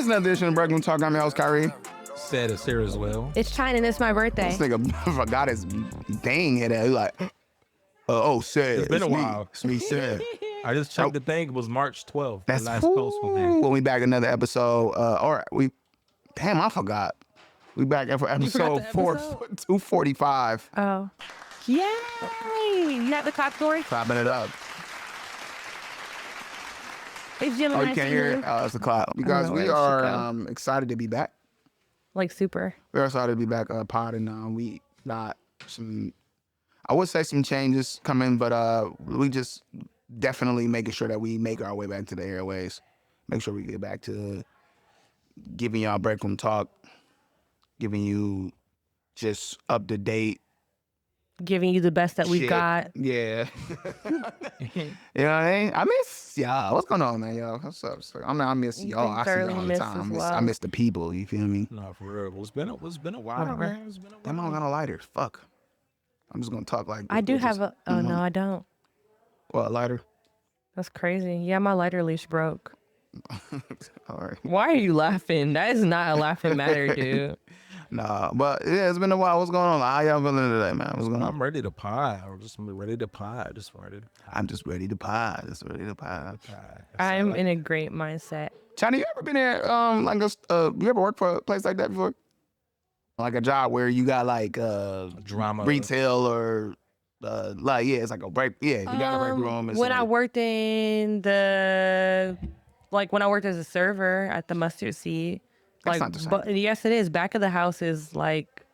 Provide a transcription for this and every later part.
another edition of Break Room Talk. I'm your host, Kyrie. Said it's here as well. It's China and it's my birthday. This nigga forgot his dang hit it. He like, said. It's been a while. It's me, said. I just checked the thing. It was March 12th. That's the last post from him. When we back another episode. Damn, I forgot. We back for episode 245. Oh. Yay! You got the cop story? Clapping it up. It's Jim Oh, and you can't hear it? Oh, it's the clap. You guys, we are excited to be back. Like super. We're excited to be back podding. We got some, I would say some changes coming, but we just definitely making sure that we make our way back to the airways. Make sure we get back to giving y'all break room talk, giving you just up to date. Giving you the best that we've got. Yeah. You know what I mean? I miss y'all. What's going on, man, y'all? What's up? I miss y'all. I see y'all all the time. I miss the people. You feel me? No, for real. It's been a while, man. It's been a while. Damn, I don't got no lighters. Fuck. I'm just gonna talk like this. I do have a. Oh no, I don't. What, a lighter? That's crazy. Yeah, my lighter leash broke. All right. Why are you laughing? That is not a laughing matter, dude. Nah, but yeah, it's been a while. What's going on? How y'all feeling today, man? What's going on? I'm ready to pie. I'm just ready to pie. I'm just ready to pie. I'm in a great mindset. China, you ever been there? You ever worked for a place like that before? Like a job where you got like drama, retail, or it's like a break. Yeah, you got a break room. When I worked in when I worked as a server at the Mustard Seed. That's not the same. But yes, it is. Back of the house is like.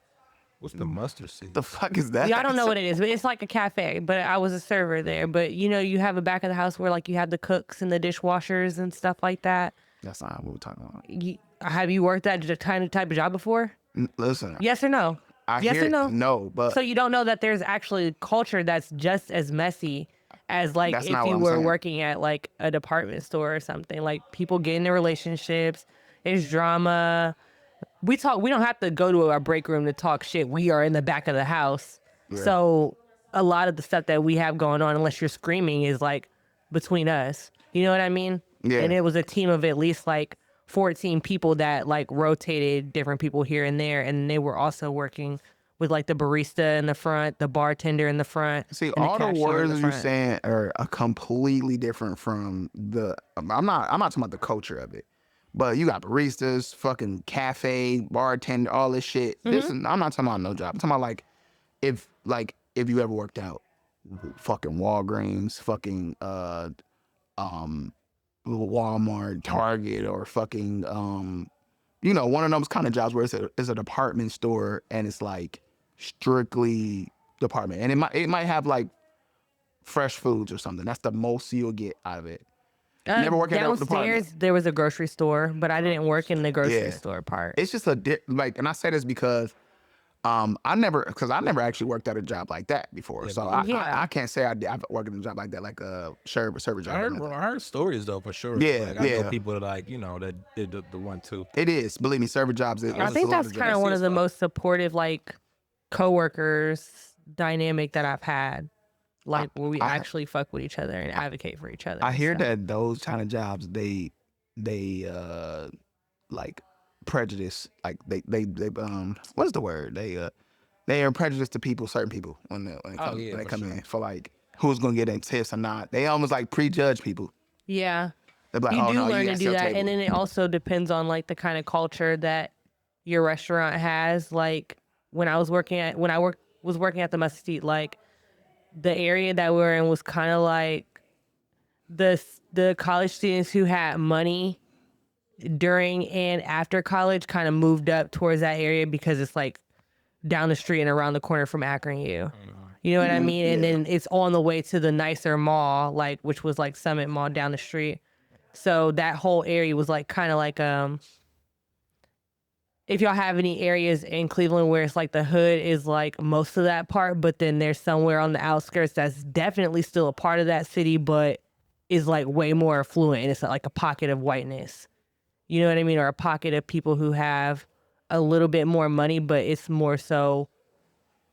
What's the Mustard Seed? The fuck is that? Yeah, I don't know what it is, but it's like a cafe. But I was a server there. But you have a back of the house where like you have the cooks and the dishwashers and stuff like that. That's not what we're talking about. Have you worked that kind of type of job before? Listen. Yes or no? Yes or no? No, but. So you don't know that there's actually culture that's just as messy as like if you were working at like a department store or something. Like people get into relationships. There's drama. We don't have to go to our break room to talk shit. We are in the back of the house. Yeah. So a lot of the stuff that we have going on, unless you're screaming, is like between us. You know what I mean? Yeah. And it was a team of at least like 14 people that like rotated different people here and there. And they were also working with like the barista in the front, the bartender in the front. See, all the words you're saying are completely different from I'm not talking about the culture of it. But you got baristas, fucking cafe, bartender, all this shit. Mm-hmm. I'm not talking about no job. I'm talking about if you ever worked out, fucking Walgreens, fucking Walmart, Target, or fucking one of those kind of jobs where it's a department store and it's like strictly department, and it might have like fresh foods or something. That's the most you'll get out of it. Never worked at a department. Downstairs, there was a grocery store, but I didn't work in the grocery store part. It's just and I say this because I never actually worked at a job like that before. So I can't say I've worked at a job like that, like a server job. I heard stories though, for sure. Yeah, I know people that that did the one too. It is, believe me, server jobs. I think that's kind of one of the most supportive like coworkers dynamic that I've had. Like where we actually fuck with each other and advocate for each other. I hear that those kind of jobs, they like prejudice, like they what is the word? They are prejudiced to people, certain people when they come in for like who's gonna get in tips or not. They almost like prejudge people. Yeah, they're like, you learn to do that, and then it also depends on like the kind of culture that your restaurant has. Like when I was working at the Mustard Seed, like. The area that we were in was kind of like the college students who had money during and after college kind of moved up towards that area because it's like down the street and around the corner from Akron U. You know what I mean? And then it's on the way to the nicer mall, like which was like Summit Mall down the street. So that whole area was like kind of like if y'all have any areas in Cleveland where it's like the hood is like most of that part, but then there's somewhere on the outskirts that's definitely still a part of that city, but is like way more affluent and it's like a pocket of whiteness. You know what I mean? Or a pocket of people who have a little bit more money, but it's more so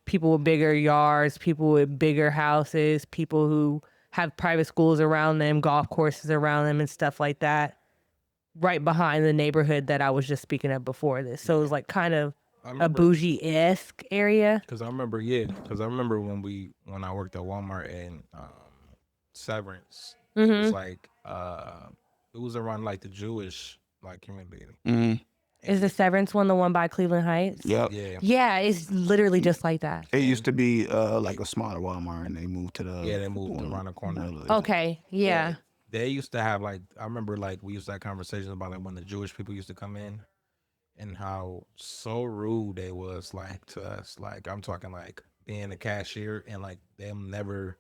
people with bigger yards, people with bigger houses, people who have private schools around them, golf courses around them and stuff like that. right behind the neighborhood that I was just speaking of before this. So it was like kind of I a remember bougie-esque area. because I remember when I worked at Walmart in Severance. It was like it was around like the Jewish like community. Mm, Is the Severance one the one by Cleveland Heights? yep. Yeah, Yeah, it's literally just like that. It used to be like a smaller Walmart, and they moved to the they moved around the corner. Okay, yeah. They used to have like I remember like we used to have conversations about like when the Jewish people used to come in and how so rude they was like to us. Like I'm talking like being a cashier and like them never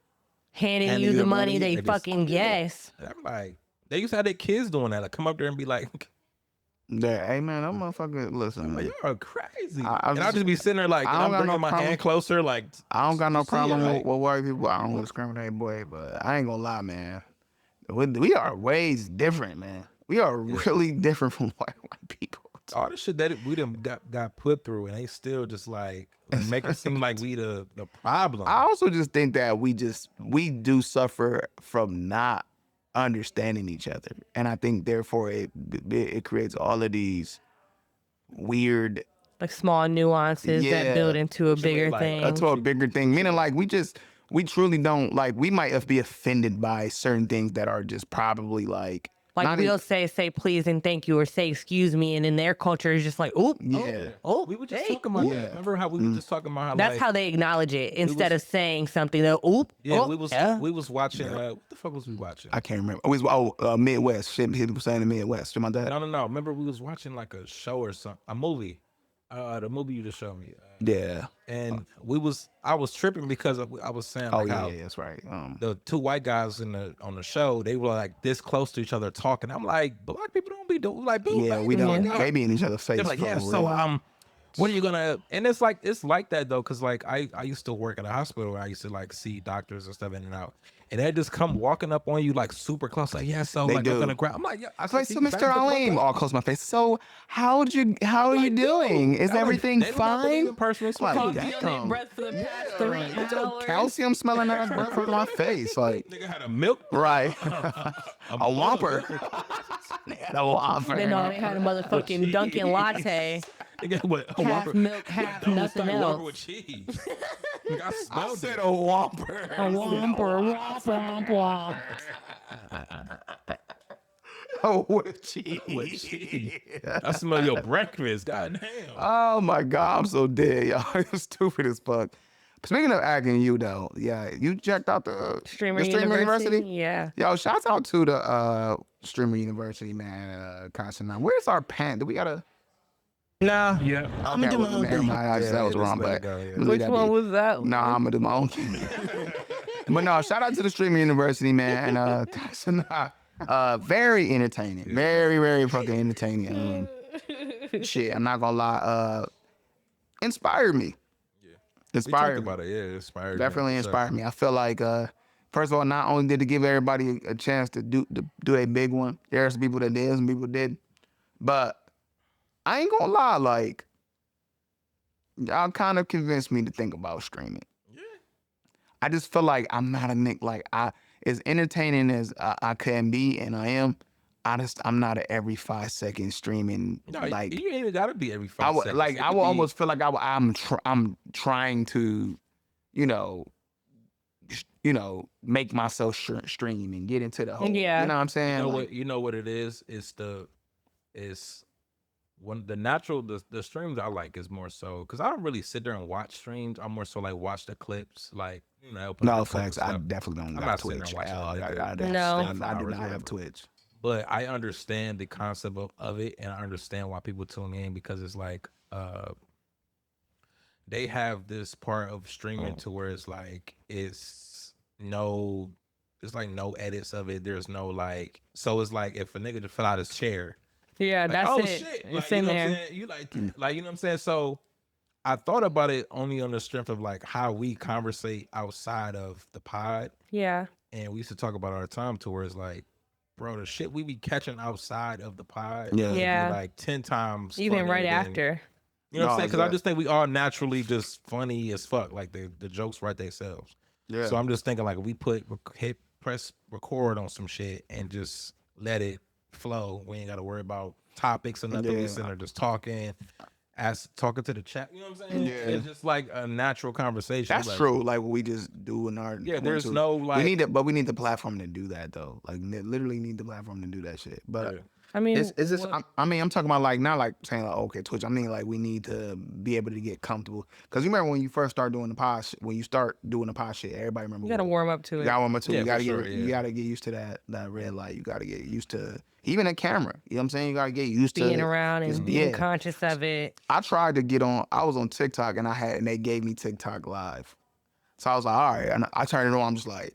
Handing you the money, they just- fucking yes. And I'm like they used to have their kids doing that. Like come up there and be like, Yeah, hey man, that motherfucker. Listen, "You're crazy," I and I'll just be sitting there like I don't I'm got no bringing my problem. hand closer. Like I don't got no you see it, problem right? with white people. I don't discriminate, boy, but I ain't gonna lie, man. We are ways different, man. We are really different from white people. all the shit that we done got put through, and they still just like make it seem like we the problem. I also just think that we do suffer from not understanding each other, and I think therefore it creates all of these weird Like small nuances Yeah. that build into a bigger like, thing. to a bigger thing. Meaning like we truly don't like. We might be offended by certain things that are just probably like Like not we'll say please and thank you or say excuse me, and in their culture is just like, oop, yeah. oh, We were just hey. talking about Yeah. that. Remember how we were just talking about how That's like, how they acknowledge it instead was- of saying something. They'll oop. yeah, oh, we was yeah. watching what the fuck was we watching? I can't remember. It was Midwest. Shit, people saying the Midwest. Remember that? No. Remember we was watching like a show or something, a movie. The movie you just showed me. Yeah. And I was tripping because I was saying Oh like yeah, how yeah, that's right. the two white guys on the show, they were like this close to each other talking. I'm like, black people don't be doing like, dude, Yeah, man, we it's don't. like, They be in each other's face. they're like, for yeah, real. so what are you gonna? And it's like that though, cause like I used to work at a hospital where I used to like see doctors and stuff in and out, and they just come walking up on you like super close, like yeah, so They like do. I'm gonna grab. I'm like, yeah, I It's like, said, so "Can you back Mr. the fuck Alim, up?" all close my face. So how are you doing? Is Like, everything they do not believe fine? in personal Like, space. damn. breath for the past 3 hours. Calcium smelling out of breath my face. Like, Nigga had a milk. right. A Whopper. They had a Whopper. They know they had a motherfucking Dunkin' latte, Nigga, what? A half Whopper. milk, half nothing Whopper else. with cheese. Nigga, I I smelled said it. a Whopper. A whomper, whomp, whomp. Oh, with cheese. With cheese. I smell your breakfast. God damn. Oh my God, I'm so dead, y'all. You're stupid as fuck. Speaking of acting, you though, yeah, you checked out the Streamer Streamer University? Yeah. Yo, shouts out to the Streamer University, man. Constant. Where's our pen? Do we gotta? Nah. Yeah. I'm gonna do my own thing. That was wrong, but Which one was that? Nah, I'm gonna do my own thing. But no, shout out to the Streamer University, man. Constant. Very entertaining. Very, very fucking entertaining. Shit, I'm not gonna lie. Inspired me. Inspired me. about it. Yeah, inspired. Definitely inspired me. I feel like, first of all, not only did it give everybody a chance to do a big one, there are some people that did, some people did, but I ain't gonna lie, like, y'all kind of convinced me to think about streaming. Yeah. I just feel like I'm not a nick. Like, as entertaining as I can be, and I am, I'm not a every 5 second streaming. No, like, you ain't even gotta be every 5 seconds. I will almost feel like I'm trying to, you know, make myself stream and get into the whole. Yeah. You know what I'm saying? You know what it is? It's when the streams I like is more so because I don't really sit there and watch streams. I'm more so like watch the clips, like put No the clip facts. and I stuff. definitely don't I'm got not sitting Twitch. there watching No. I do not have Twitch. But I understand the concept of it, and I understand why people tune in because it's like they have this part of streaming to where it's like it's like no edits of it. There's no like, so it's like if a nigga just fill out his chair, Yeah, like, that's oh it. shit, It's like, in you know there. what I'm saying? You like you know what I'm saying? So I thought about it only on the strength of like how we conversate outside of the pod, Yeah. and we used to talk about our time to where it's like, bro, the shit we be catching outside of the pod, Yeah. be Yeah. like 10 times, Even funnier right than- after. You know what I'm No, saying? Because I yeah. just think we all naturally just funny as fuck. Like the jokes write themselves. Yeah. So I'm just thinking like if we press record on some shit and just let it flow. We ain't got to worry about topics or nothing. We sitting there just talking, talking to the chat. You know what I'm saying? Yeah. It's just like a natural conversation. That's like, true. Like what we just do in our there's no like. we need it, but we need the platform to do that though. Like literally need the platform to do that shit. But I mean, it's just I'm talking about like not like saying like okay Twitch. I mean like we need to be able to get comfortable because you remember when you first start doing the pod when you start doing the pod shit, everybody remember you gotta warm up to it. you gotta warm up to it. Yeah, You gotta for get sure, you gotta get used to that red light. You gotta get used to even a camera. You know what I'm saying? You gotta get used to Being around and just- being conscious of it. I tried to get on. I was on TikTok and they gave me TikTok live. So I was like, all right. And I turned it on. I'm just like,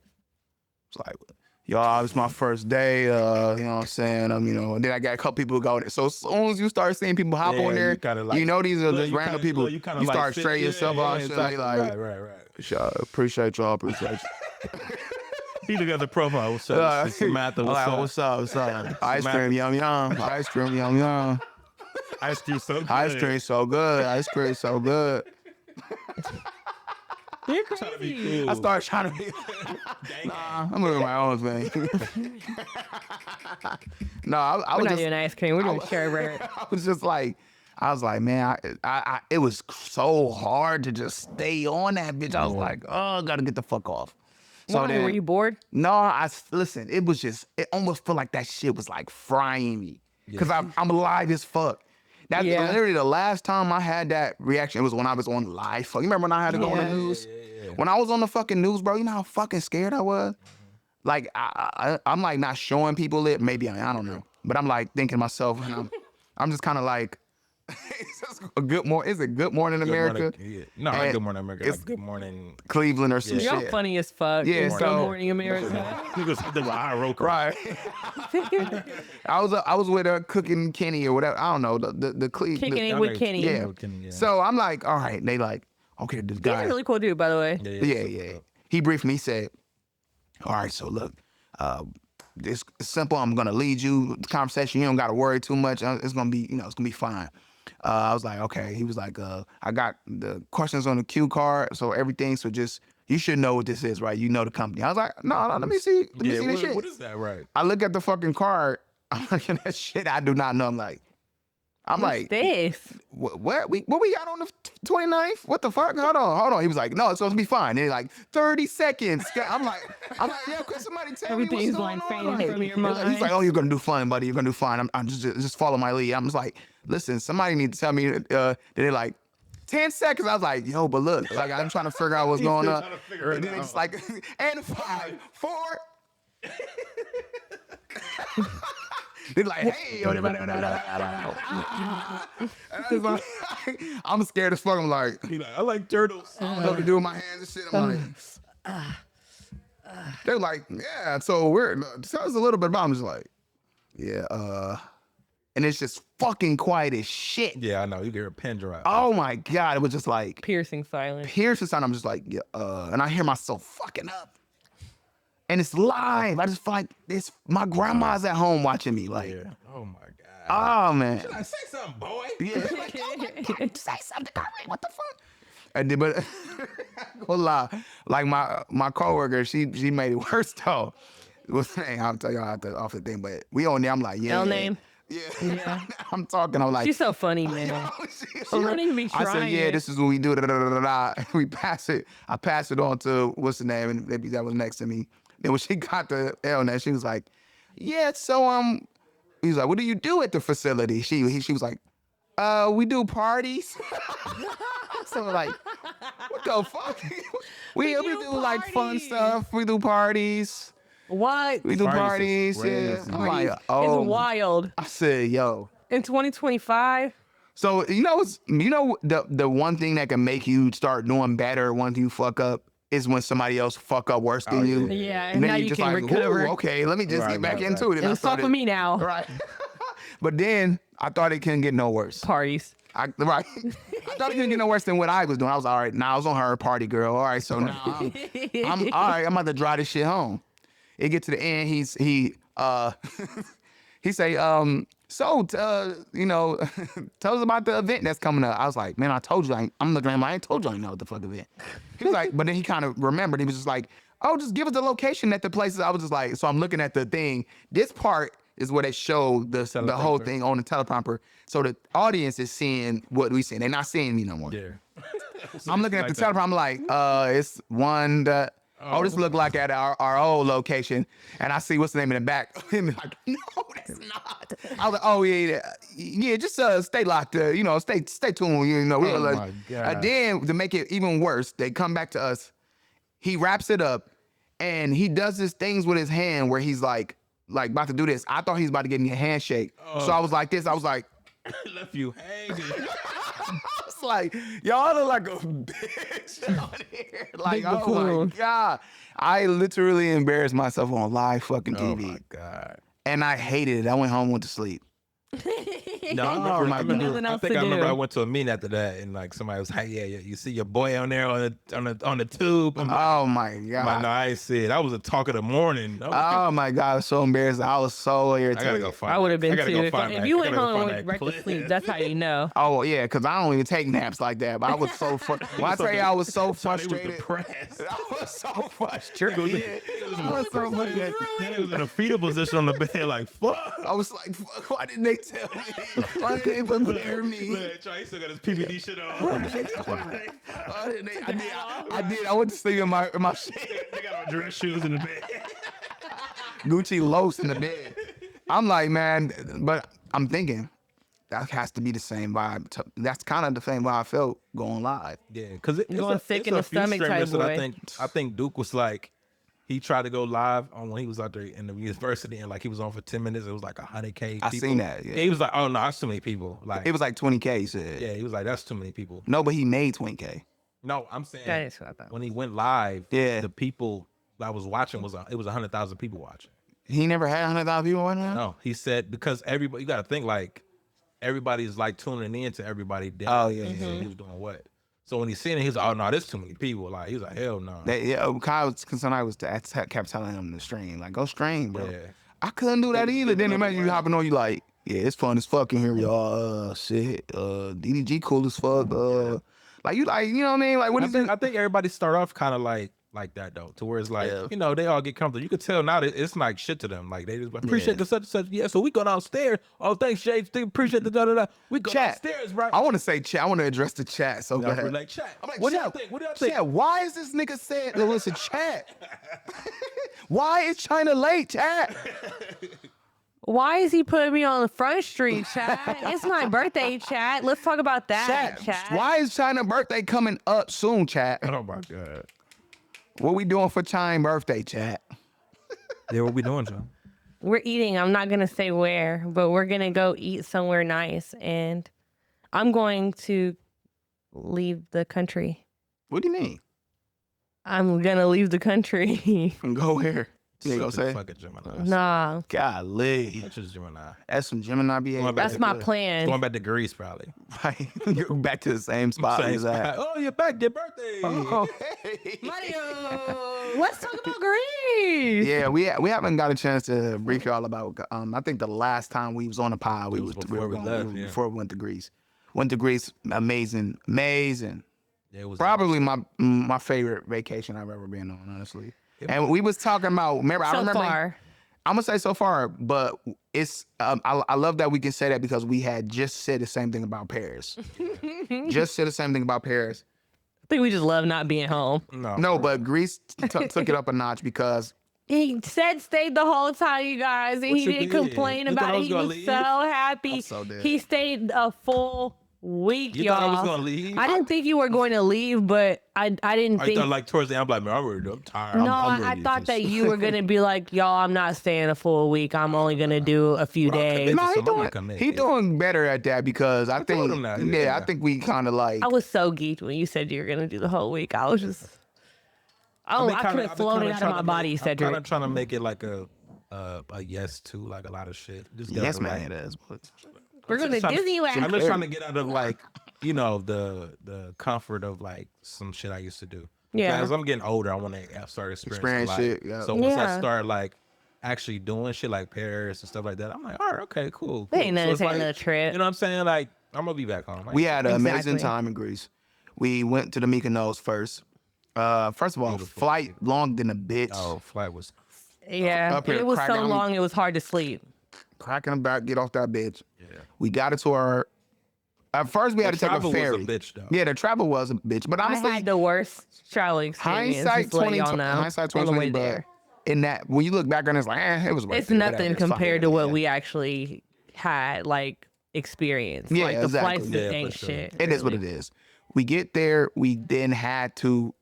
y'all, it's my first day. You know what I'm saying? And then I got a couple people going. So as soon as you start seeing people hop on there, you know these are just random people. You start straight yourself out. Exactly. Like, right. Appreciate y'all. He look at the profile. What's up? Samantha, What's up? Ice cream, yum yum. Ice cream, yum yum. Ice cream so good. Ice cream so good. Ice cream so good. You're crazy. Cool. I started trying to be. Nah, I'm doing my own thing. No, I We're was not just. doing ice cream. We're doing sherbet. I was just like, man, I it was so hard to just stay on that bitch. I was like, oh, I gotta get the fuck off. So Why? Were you bored? No, listen. It was just. It almost felt like that shit was like frying me because I'm alive as fuck. That's literally the last time I had that reaction. It was when I was on live. You remember when I had to go on the news? Yeah. When I was on the fucking news, bro, you know how fucking scared I was? Like, I'm like not showing people it. Maybe I don't know. But I'm like thinking to myself, and I'm just kind of like, is it Good Morning America? No, like Good Morning America. Like Good Morning Cleveland or some Y'all shit. funny as fuck. Yeah, Good so- Morning America. Right. I was with Cooking Kenny or whatever. I don't know the Cleveland. Kicking it with Kenny. Yeah. So I'm like, all right. They like, okay, this He's guy. a really cool dude, by the way. Yeah. He briefed me. He said, all right, so look, this is simple. I'm gonna lead you the conversation. You don't gotta worry too much. It's gonna be, it's gonna be fine. I was like, okay. He was like, I got the questions on the cue card, so everything. So just you should know what this is, right? You know the company. I was like, no, let me see. Let me see this shit. What is that, right? I look at the fucking card. I'm looking at shit I do not know. I'm like, What's this? what we got on the 29th? What the fuck? Hold on. He was like, no, it's supposed to be fine. And like 30 seconds. I'm like, yeah, could somebody tell me what's Everything's going like on? fading from your mind. He's like, oh, you're gonna do fine, buddy. You're gonna do fine. I'm just follow my lead. I'm just like, listen, somebody need to tell me. They're like 10 seconds. I was like, yo, but look, like I'm trying to figure out what's going on. And then it's like, and 5, 4. They're like, hey, I'm scared as fuck. I'm like, I like turtles. I don't know what to do with my hands and shit. I'm like, they're like, yeah. So tell us a little bit about. I'm just like, yeah. And it's just fucking quiet as shit. Yeah, I know. You hear a pin drop. Oh my God, it was just like Piercing silence. piercing sound. I'm just like, yeah, and I hear myself fucking up. And it's live. I just feel like my grandma's at home watching me. Like, Yeah. Oh my God. oh man. I say something, boy. Yeah. Say something, Kyrie. What the fuck? And then, but gonna lie, like my coworker, she made it worse though. What's her name? I'll tell y'all off the thing, but we on there. I'm like, yeah. L name. Yeah. I'm talking. I'm like, She's so funny, man. she don't even be I said, trying. yeah, this is what we do. Da, da, da, da, da. We pass it. I pass it on to what's the name, and maybe that was next to me. Then when she got the L name, she was like, yeah. So he was like, what do you do at the facility? She was like, we do parties. So like, what the fuck? we do like fun stuff. We do parties. What? We do Parties parties. is Yeah. crazy. I'm like, It's oh. wild. I said, yo. In 2025, So the one thing that can make you start doing better once you fuck up is when somebody else fuck up worse than you. yeah, And now then you just can like, recover. ooh, okay, let me just get back into it. And I It's fuck with me now. Right. But then I thought it couldn't get no worse. Parties. I thought it couldn't get no worse than what I was doing. I was all right. Now I was on her party girl. All right, so now I'm all right. I'm about to drive this shit home. It get to the end. He say, so tell us about the event that's coming up. I was like, man, I told you, I'm the grandma. I ain't told you I didn't know what the fuck event. He was like, but then he kind of remembered. He was just like, oh, just give us the location at the places. I was just like, so I'm looking at the thing. This part is where they show the whole thing on the teleprompter. So the audience is seeing what we see. They're not seeing me no more. Yeah. I'm looking at the teleprompter. I'm like, it's one that. Oh, this look like at our old location, and I see what's the name in the back. And like, no, that's not. I was like, oh yeah, just stay locked, stay tuned, Oh my God. Then to make it even worse, they come back to us. He wraps it up, and he does this things with his hand where he's like about to do this. I thought he was about to give me a handshake, so I was like this. I was like, left you hanging. I was like, y'all look like a bitch out here. Like, oh my God. I literally embarrassed myself on live fucking TV. Oh my God. And I hated it. I went home and went to sleep. No, I remember. Nothing I else think to I remember do. I went to a meeting after that, and like somebody was like, "Yeah, you see your boy on there on the tube." I'm like, Oh my I'm like, God. no, I ain't see it. That was a talk of the morning. Oh my God. I was so embarrassed. I was so I irritated. gotta go find. I would have been I gotta too. go find If that- you I went gotta go home find and that went right to clip. sleep, that's how you know. Oh yeah, because I don't even take naps like that. But I was so when I tell you I was so He was frustrated. depressed. I was so frustrated. I was so frustrated. He was in a fetal position on the bed, like fuck. I was like, fuck, why didn't they tell me? Why didn't they prepare me? Look, Charlie still got his PPD shit on. Why didn't they? I did. I went to sleep in my shit. They got on dress shoes in the bed. Gucci Los in the bed. I'm like, man, but I'm thinking that has to be the same vibe. That's kind of the same vibe I felt going live. Yeah, because it's Going sick it's in a the few stomach streamers type that boy. I think Duke was like, he tried to go live on when he was out there in the university, and like he was on for 10 minutes. It was like 100K. I seen that. Yeah. He was like, oh no, that's too many people. Like It was like 20K, he said. yeah, he was like, that's too many people. No, but he made 20K. No, I'm saying That is what I thought. when he went live, Yeah. the people I was watching it was 100,000 people watching. He never had 100,000 people right now? No, he said because everybody, you got to think like everybody's like tuning in to everybody. Oh, yeah, He was doing what? So when he seen it, he was like, oh no, there's too many people. Like he was like, hell no. Kyle was concerned. I kept telling him to stream. Like, go stream, bro. Yeah. I couldn't do that either. Then imagine you hopping on, you like, yeah, it's fun as fuck in here, y'all. Shit. DDG cool as fuck. Like, you know what I mean? Like, what is it? I think everybody start off kind of like that though, to where it's like, Yeah. they all get comfortable. You could tell now that it's like shit to them. Like they just appreciate the such and such. Yeah, so we go downstairs. Oh, thanks, Shades. Appreciate the da da da. We go Chat. downstairs, right? I want to say chat. I want to address the chat so We're bad. like, chat. I'm like, What do chat, y'all think? What do y'all think? Chat, why is this nigga saying, listen, chat? Why is China late, chat? Why is he putting me on the front street, chat? It's my birthday, chat. Let's talk about that, chat. Why is China birthday coming up soon, chat? Oh my god. What we doing for China birthday, chat? Yeah, what we doing, John? We're eating. I'm not going to say where, but we're going to go eat somewhere nice. And I'm going to leave the country. What do you mean? I'm going to leave the country. Go where? You ain't gonna say? Fucking Gemini. Nah, Golly. That's just Gemini. That's some Gemini behavior. that's my plan. Going back to Greece, probably. Right. You're back to the same spot Same as that. spot. Oh, you're back. Your birthday. Oh, hey. Mario, let's talk about Greece. Yeah, we haven't got a chance to brief y'all about. I think the last time we was on a pod, we was was before we left, yeah. before we went to Greece. Went to Greece, amazing. Yeah, it was Probably my favorite vacation I've ever been on, honestly. And we was talking about. Remember, I So remember. far. I'm gonna say so far, but it's. I love that we can say that because we had just said the same thing about Paris. Just said the same thing about Paris. I think we just love not being home. No, but Greece took it up a notch because He stayed the whole time, you guys, and What he you didn't did? complain You thought about I it. was He gonna was leave? so happy. I'm so dead. He stayed a full week, You y'all. thought I was gonna leave? I didn't think you were going to leave, but I didn't I think. thought like towards the end, I'm like, man, I'm tired. No, I'm I ready thought to that just- you were gonna be like, y'all, I'm not staying a full week. I'm only gonna do a few Bro, days. commit. no, So I'm not committed. he doing better at that because I think him that, yeah, yeah. I think we kind of like I was so geeked when you said you were gonna do the whole week. I was just, I could have flown it out of my body, I'm Cedric. kind of trying to make it like a yes to like a lot of shit. Just get yes out the man, way. it is. But We're going to trying to- Disneyland. I'm just trying to get out of like, the comfort of like some shit I used to do. Yeah. As I'm getting older, I want to start experiencing Experience life. shit, yeah. So once I Yeah. start like actually doing shit like Paris and stuff like that, I'm like, all right, okay, cool. They ain't cool. nothing it's to take like, another trip. You know what I'm saying? Like, I'm gonna be back home. Like, we had an amazing Exactly. time in Greece. We went to the Mykonos first. First of all, flight long than a bitch. oh, flight was Yeah, Up here it was cracking so on- long, it was hard to sleep. cracking the back, get off that bitch. Yeah. We got it to our. At first, we had to take a travel was a ferry. bitch, though. Yeah, the travel was a bitch, but I honestly, had the worst traveling experience. hindsight just to let 20, y'all know, hindsight on the 2020, way but there. in that when you look back on it, it's like, it was worth It's it. nothing Whatever, it's fine. compared to what Yeah. we actually had, like, experienced. Yeah, like, the exactly. flights Yeah, ain't for sure. shit. It is what it is. We get there, we then had to,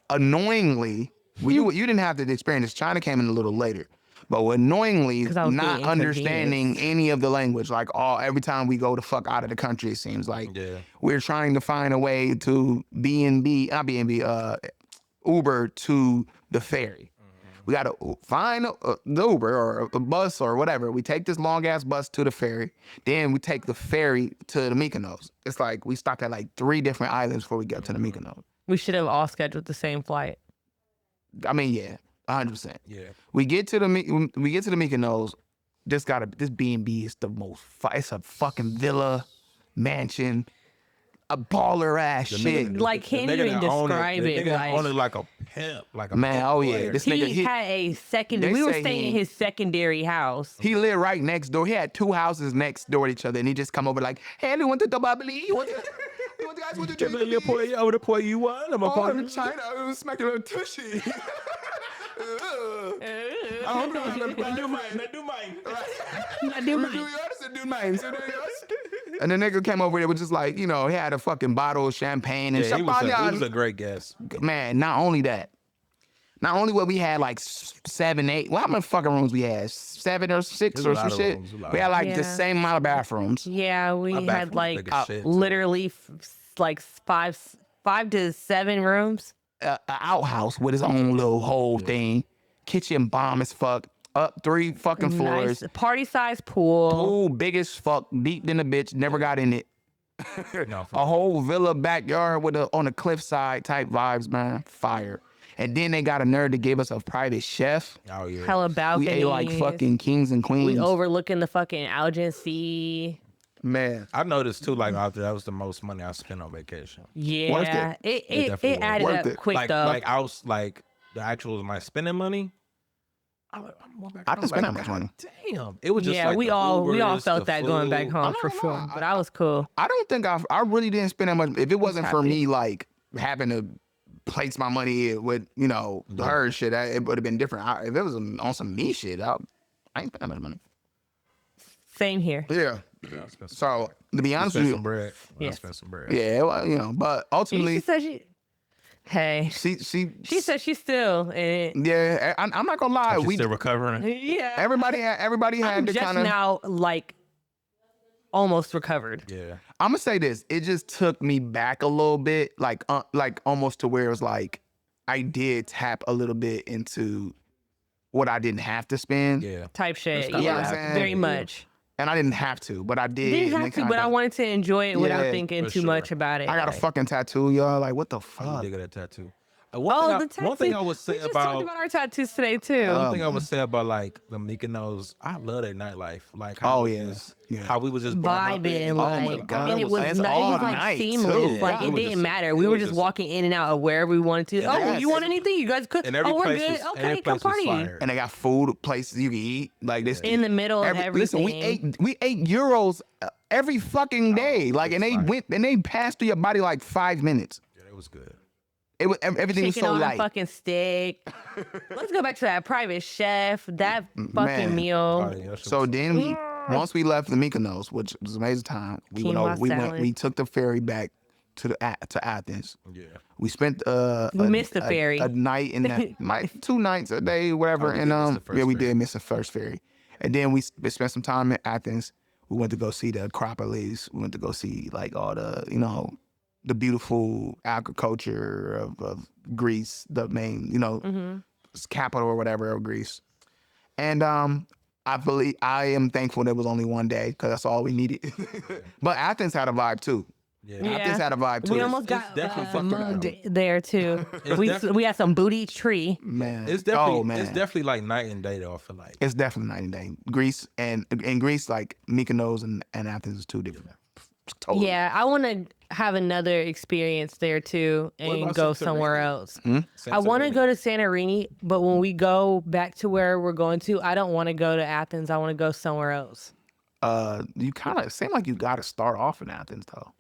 annoyingly, you didn't have to experience this. China came in a little later. But annoyingly, 'Cause I was not being understanding inconvenienced. any of the language, like every time we go the fuck out of the country, it seems like we're trying to find a way to Uber to the ferry. We got to find the Uber or a bus or whatever. We take this long ass bus to the ferry. Then we take the ferry to the Mykonos. It's like we stopped at like 3 different islands before we got to the Mykonos. We should have all scheduled the same flight. I mean, yeah, 100%. Yeah. We get to the Mykonos. This B&B is the most. It's a fucking villa, mansion, a baller ass shit. Like, can't even describe it. Like, Only like a pimp, like a Man, pimp oh yeah, player. this nigga he had a secondary. they We were say staying in he- his secondary house. He lived right next door. He had 2 houses next door to each other, and he just come over like, "Hey, you want the bubbly? You want the guys want the drink? You pour you over to pour you one. I'm a Oh, partner. in China, I was smacking a tushy." I'm gonna do mine. Do mine. I do mine. Do yours and do mine. So do yours. And the nigga came over there was just like, he had a fucking bottle of champagne and Yeah, he champagne. was a great guest. Man, not only that. Not only what we had like 7, 8. Well, how many fucking rooms we had? 7 or 6 There's a or lot some of shit. rooms, a lot. We had like the Yeah. same amount of bathrooms. Yeah, we My had bathroom's like big as shit, too. literally like 5 to 7 rooms. A outhouse with his own little whole thing. Kitchen bomb as fuck. Up 3 fucking floors. Nice party size pool. Pool big as fuck. Deep than a bitch. Never got in it. No, A whole villa backyard with on a cliffside type vibes, man. Fire. And then they got a nerve to give us a private chef. oh yeah. Hella We balcony. ate like fucking kings and queens. We overlooking the fucking Algin Sea. Man. I noticed too, like after that was the most money I spent on vacation. Yeah, it. it definitely was. added Worth up it. quick Like though. like I was like the actual my spending money. I didn't spend that much money. Damn, it was just yeah, like we the all Ubers, felt the that going back food. home for sure. But I was cool. I don't think I really didn't spend that much. If it wasn't for happy. me, like having to place my money with, her shit, it would have been different. If it was on some me shit, I ain't spend that much money. Same here. Yeah. Yeah, I spent some- So to be honest spent with some you, bread. I Yes. spent some bread. yeah, well, but She ultimately, said hey. she She said she's still in it. yeah, I'm not gonna lie. She's We still recovering. Yeah. everybody had I'm to just kind of. now like almost recovered. Yeah. I'm gonna say this. It just took me back a little bit, like almost to where it was like I did tap a little bit into what I didn't have to spend, Yeah. Type shit. stuff Yeah, like that. very much. and I didn't have to, but I did. Didn't and have it to, but kinda- I wanted to enjoy it without Yeah, thinking for too sure. much about it. I got a Like, fucking tattoo, y'all. Like, what the You fuck? did get a tattoo. Oh, the tattoo. One thing I would say we just talked about our tattoos today too. one thing I would say about like the Mykonos, I love their nightlife. Like how Oh, it yeah. was- Yeah. how we was just Vibing, my like, God. and it was, It's it all was like night, seamless. too. Like Yeah, it it was didn't just- matter. it We were was just just- walking in and out of wherever we wanted to. Oh, Yes. you want anything? You guys could. and every Oh, we're place good. was, Okay, every come place was party. fire. And they got food places you can eat. Like this. In the middle of Listen, everything. we ate gyros every fucking day. Like, and they passed through your body like 5 minutes. Yeah, it was good. It was everything was Chicken so on a light. fucking stick. Let's go back to that private chef. That fucking Man. meal. Oh, yeah, that shit So was- then once we left the Mykonos, which was an amazing time, Quinoa we took the ferry back to Athens. yeah. We spent We missed the ferry. a night in that 2 nights a day, whatever. Oh, we and did miss the first we ferry. did miss the first ferry. And then we spent some time in Athens. We went to go see the Acropolis. We went to go see like all the the beautiful agriculture of Greece, the main capital or whatever of Greece. And I am thankful there was only one day because that's all we needed. But Athens had a vibe too. Yeah. Yeah. Athens had a vibe too. We almost it's got definitely fucked around. mugged there too. We had some booty tree. Man, It's definitely oh, man. it's definitely like night and day though, I feel like. It's definitely night and day. Greece and in Greece, like Mykonos and Athens is 2 different Totally. Yeah, I want to have another experience there too and about go Santorini? somewhere else. Hmm? I want to Santorini. go to Santorini, but when we go back to where we're going to, I don't want to go to Athens. I want to go somewhere else. You kind of seem like you got to start off in Athens, though.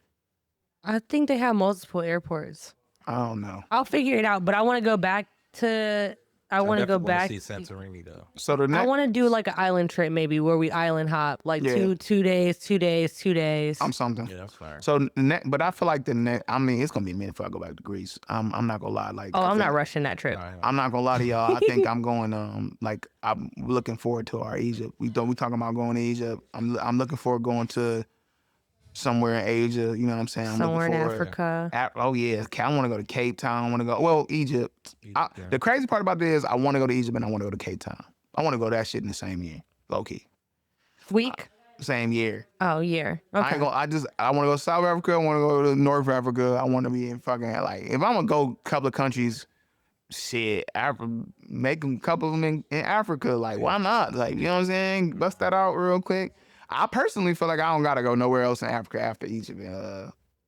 I think they have multiple airports. I don't know. I'll figure it out, but I want to go back to. I want to go definitely wanna back. see Santorini though. So the I next, want to do like an island trip, maybe where we island hop, like Yeah. 2 days, 2 days, 2 days. I'm something. Yeah, that's fire. So but I feel like the next. I mean, it's gonna be a minute before I go back to Greece. I'm not gonna lie. Like, Oh, I I'm not think- rushing that trip. I'm not gonna lie to y'all. I think I'm going. Like I'm looking forward to our Egypt. We talking about going to Egypt. I'm looking forward going to somewhere in Asia. You know what I'm saying? I'm Somewhere in looking forward. Africa. Oh yeah, I want to go to Cape Town. I want to go. Well, Egypt. Yeah. The crazy part about this, I want to go to Egypt and I want to go to Cape Town. I want to go to that shit in the same year, low key, Week? same year. Oh, year. Okay. I ain't gonna. I want to go to South Africa. I want to go to North Africa. I want to be in fucking like. If I'm gonna go a couple of countries, shit, make a couple of them in Africa. Like, why not? Like, you know what I'm saying? Bust that out real quick. I personally feel like I don't gotta go nowhere else in Africa after Egypt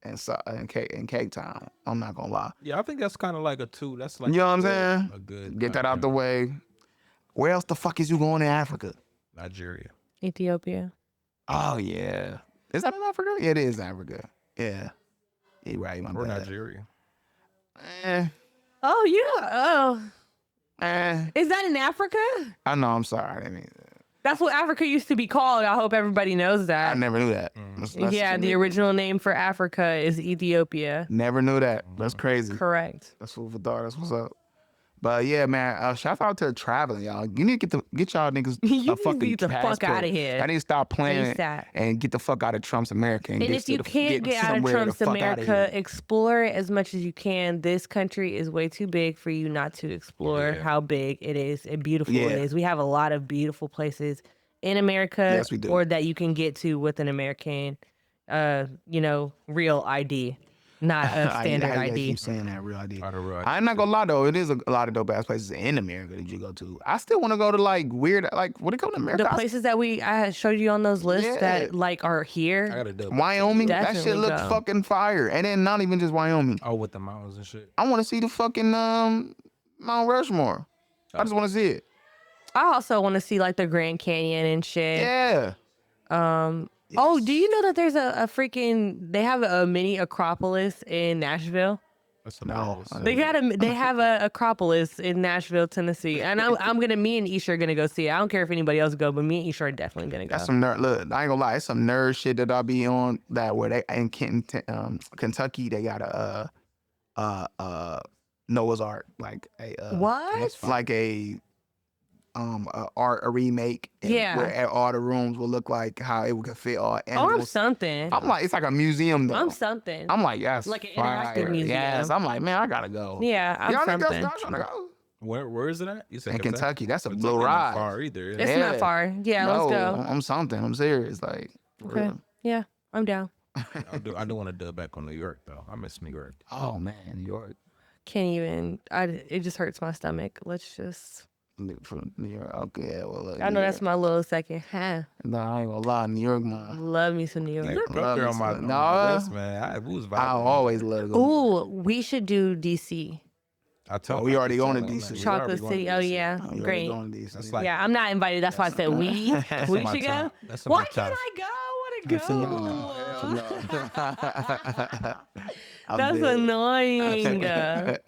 and Cape Town. I'm not gonna lie. Yeah, I think that's kind of like a two. That's like You know what I'm saying? A good Get that out the way. Where else the fuck is you going in Africa? Nigeria. Ethiopia. Oh yeah, is that in Africa? Yeah, it is Africa. Yeah, you're right. My Or bad. Nigeria. Eh, Oh, yeah. Oh. eh. Is that in Africa? I know. I'm sorry. I didn't mean that. That's what Africa used to be called. I hope everybody knows I that. never knew that. That's Yeah, the original name for Africa is Ethiopia. Never knew that. That's crazy. Correct. That's food for thought. That's what's up. But yeah, man. Shout out to traveling, y'all. You need to get y'all niggas You a fucking need the fuck passport. outta here. I need to stop playing ASAP. and get the fuck out of Trump's America. And if you can't get out of somewhere the Trump's fuck outta America, here. explore it as much as you can. This country is way too big for you not to explore Yeah. how big it is and beautiful Yeah. it is. We have a lot of beautiful places in America Yes, we do. or that you can get to with an American, real ID, not a standard I ID. keep saying that real ID. Out of road. I'm not gonna lie though, it is a lot of dope ass places in America that you go to. I still want to go to like weird, like what do you call it, America? The places that I had showed you on those lists Yeah. that like are I here. gotta do. Wyoming, that shit Definitely look go. fucking fire. And then not even just Wyoming. Oh, with the mountains and shit. I want to see the fucking Mount Rushmore. I just want to see it. I also want to see like the Grand Canyon and shit. Yeah. Oh, do you know that there's a freaking they have a mini Acropolis in Nashville? That's No. hilarious. They have a Acropolis in Nashville, Tennessee, and me and Isha are gonna go see it. I don't care if anybody else go, but me and Isha are definitely gonna go. That's some nerd. Look, I ain't gonna lie. It's some nerd shit that I'll be on. That where they in Kentucky, they got a Noah's Ark, like a What? like a remake. And Yeah. Where all the rooms will look like how it could fit all Oh, I'm animals. something. I'm like, it's like a museum though. I'm something. I'm like, yes, Like an fire. interactive museum. Yes, I'm like, man, I gotta go. Yeah, I'm Y'all niggas something. y'all trying to go? Where is it at? You said In Kentucky, that's a Kentucky blue not ride. far either. It's Yeah. not far. Yeah, no, let's go. I'm something. I'm serious. Like, for Okay. real. Yeah, I'm down. I do want to dub back on New York though. I miss New York. Oh man, New York. Can't even. It just hurts my stomach. Let's just. From New York. Okay, yeah, well, look, I know New that's my little second. Huh? No, I ain't gonna lie. New York, man. Love me some New New York. York Love up there me on my, some- on No, my list, man. We was vibing. I always love to go. Ooh, we should do DC. I told Oh, we I already keep going to telling DC. them, we Chocolate already going City. to Oh DC. yeah, Oh, you already great. going to DC. That's like- Yeah, I'm not invited. That's why I said we. We That's should my go. top. That's Why my can't top. I go? I want to go. I'm That's dead. annoying.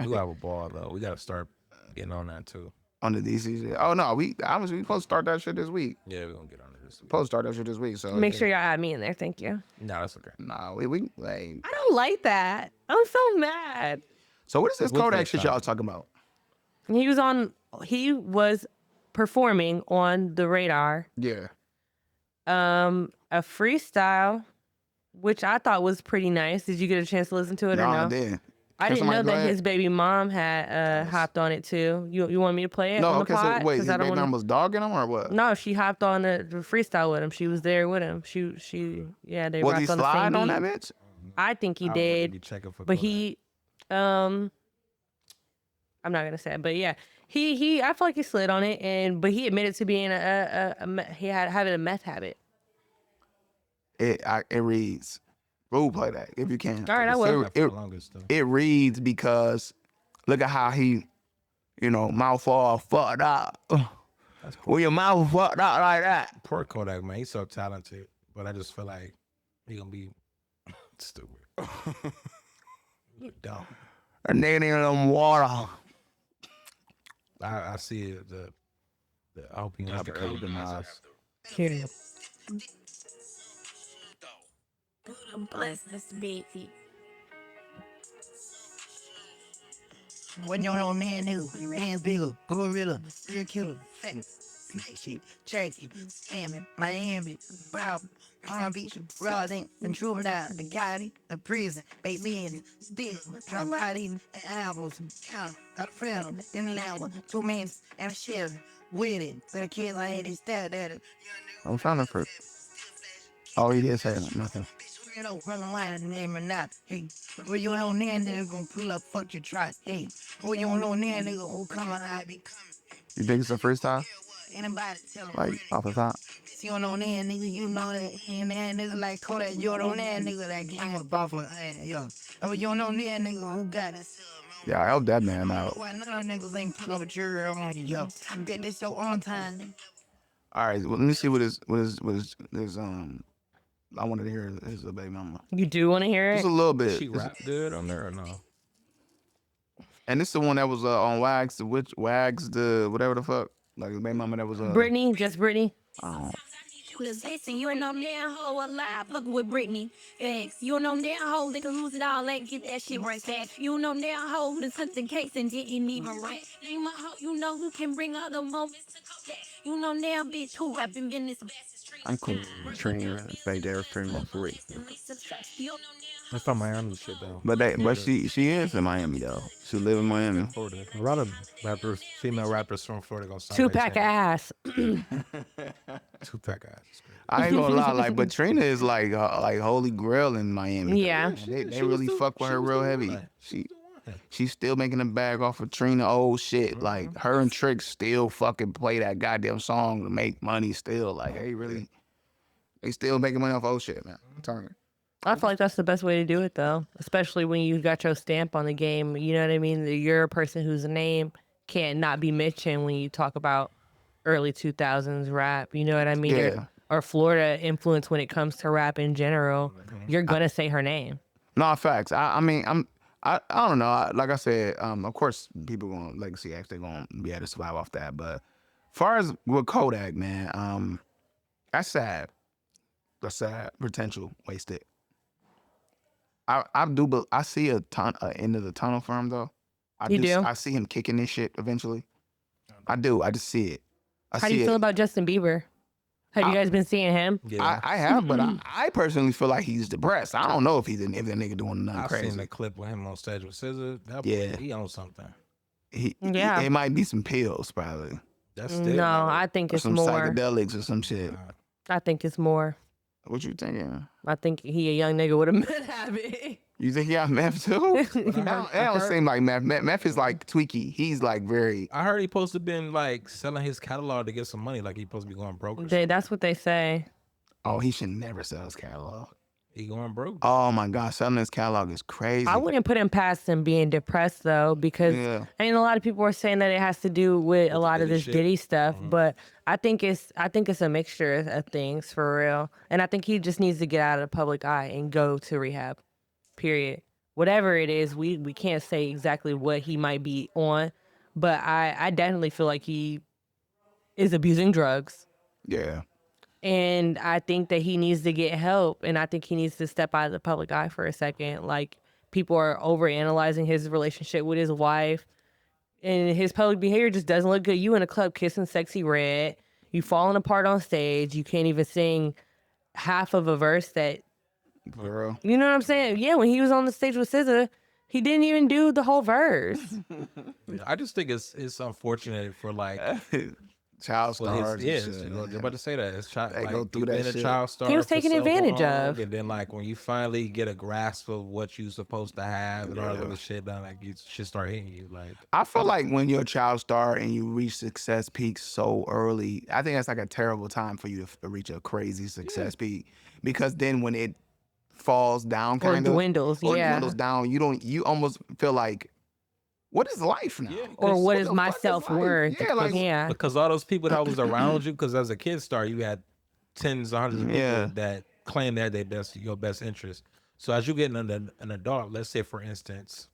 We have a ball though. We gotta start getting on that too. On the DC shit. Oh no, we supposed to start that shit this week. Yeah, we're gonna get on it this week. Supposed to start that shit this week. So Make sure y'all add me in there. Thank you. No, that's okay. Nah, we like. I don't like that. I'm so mad. So what is this We'll Kodak shit FaceTime. y'all talking about? He was performing on the Radar. Yeah. A freestyle, which I thought was pretty nice. Did you get a chance to listen to it or I no? did. I Can didn't know somebody go that ahead? his baby mom had hopped on it too. You want me to play it? No, on the okay. pod? So wait, 'Cause his I don't baby wanna- mom was dogging him or what? No, she hopped on the freestyle with him. She was there with him. They Was rocked he on the same sliding on beat. that bitch? I think he I don't really did, be checking for but Kodak. he, I'm not gonna say it, but yeah, he I feel like he slid on it, but he admitted to being having a meth habit. It reads Rude play that if you can. All right, I will. For the longest, though. It reads because look at how he, mouth all fucked up. That's cool. When your mouth fucked up like that. Poor Kodak, man. He's so talented, but I just feel like he gonna be stupid. Look dumb. A nigga need them water. I see it, I hope he has the early demise. Here. Bless this baby. When you're on man new, hands bigger, gorilla, serial killer, fence, snake sheep, Cherokee, salmon, Miami, Brown, Palm Beach, Rodney, and Juvenile, the Gotti, the prison, Bateman, Steel, Trump-Riding, Apples, Count, a friend, in an hour, 2 minutes, and a shiver, with it, but a kid like it, stared at it. I'm trying to first. Oh, he did say nothing. Run the line and name or not. Hey, where you on there, nigga, gonna pull up, fuck your trust. Hey, where you on there, nigga, who come on, I be coming. You think it's the first time? Anybody tell him. Like, off the top? You don't know there, nigga, you know that. And that nigga like Kodak, you don't know that nigga that gang was buffalo. Yo, oh, you don't know there, nigga, who got it. Yeah, I helped that man out. Why none of niggas ain't put up a jury on you, yo. Get this show on time. All right, well, let me see what his I wanted to hear his baby mama. You do want to hear Just it? a little bit. She rap good on there or no? And this is the one that was on Wags, Wags, the whatever the fuck. Like his baby mama that was Brittany, just Brittany. Oh. Listen, you ain't no damn hoe alive, fucking with Britney. Yes, you ain't no damn hoe that can lose it all and get that shit right back. You ain't no damn hoe that took the case and didn't even right. Name a hoe, you know who can bring other moments to come back. You know damn bitch who I've been in this best. I'm cool. Training right there, training for free. That's not Miami shit though. But she is in Miami though. She live in Miami. Florida. A lot of rappers, female rappers from Florida gonna sound 2-pack of ass. 2-pack ass. I ain't gonna lie, but Trina is like holy grail in Miami. Yeah. They really fuck with her real heavy. She's still making a bag off of Trina old shit. Like her and Trick still fucking play that goddamn song to make money still. Like they still making money off old shit, man. I'm telling you. I feel like that's the best way to do it, though, especially when you got your stamp on the game. You know what I mean? You're a person whose name can't not be mentioned when you talk about early 2000s rap. You know what I mean? Yeah. Or Florida influence when it comes to rap in general. You're gonna say her name. No, facts. I mean, I don't know. Like I said, of course, people going Legacy X, they gonna be able to survive off that. But as far as with Kodak, man, that's sad. That's sad. Potential wasted. I do, but I see a end of the tunnel for him though. I see him kicking this shit eventually. I do. I just see it. How do you feel about Justin Bieber? Have you guys been seeing him? Yeah. I have, but I personally feel like he's depressed. I don't know if that nigga doing nothing I've crazy. seen the clip with him on stage with SZA. Yeah. He on something. It might be some pills probably. That's still No, I think Or it's some more. psychedelics or some shit. I think it's more. What you thinking? I think he a young nigga with a meth habit. You think he got meth too? That don't seem like meth. Meth is like tweaky. He's like very. I heard he supposed to been like selling his catalog to get some money, like he supposed to be going broke. That's what they say. Oh, he should never sell his catalog. He going broke. Oh my God, selling his catalog is crazy. I wouldn't put him past him being depressed though, because I mean a lot of people are saying that it has to do with a lot of this Diddy stuff, but I think it's a mixture of things for real, and I think he just needs to get out of the public eye and go to rehab. Period. Whatever it is, we can't say exactly what he might be on, but I definitely feel like he is abusing drugs. Yeah. And I think that he needs to get help, and I think he needs to step out of the public eye for a second. Like, people are overanalyzing his relationship with his wife, and his public behavior just doesn't look good. You in a club kissing Sexy Red, you falling apart on stage, you can't even sing half of a verse that, For real. you know what I'm saying? Yeah, when he was on the stage with SZA, he didn't even do the whole verse. I just think it's unfortunate for like Child stars. Yes, you're about to say that. It's They go through that being a shit. child star. He was for taken so advantage long, of. and then like when you finally get a grasp of what you're supposed to have and all that other shit done, like you should start hitting you. Like I feel like when you're a child star and you reach success peaks so early, I think that's like a terrible time for you to reach a crazy success peak, because then when it falls down, Or kind of dwindles, or yeah. dwindles down. You almost feel like, what is life now? Yeah, Or what is the my fuck is life? self-worth? Yeah, like Yeah. because all those people that was around you, because as a kid star, you had tens, hundreds of Yeah. people that claim that your best interest. So as you get an adult, let's say for instance,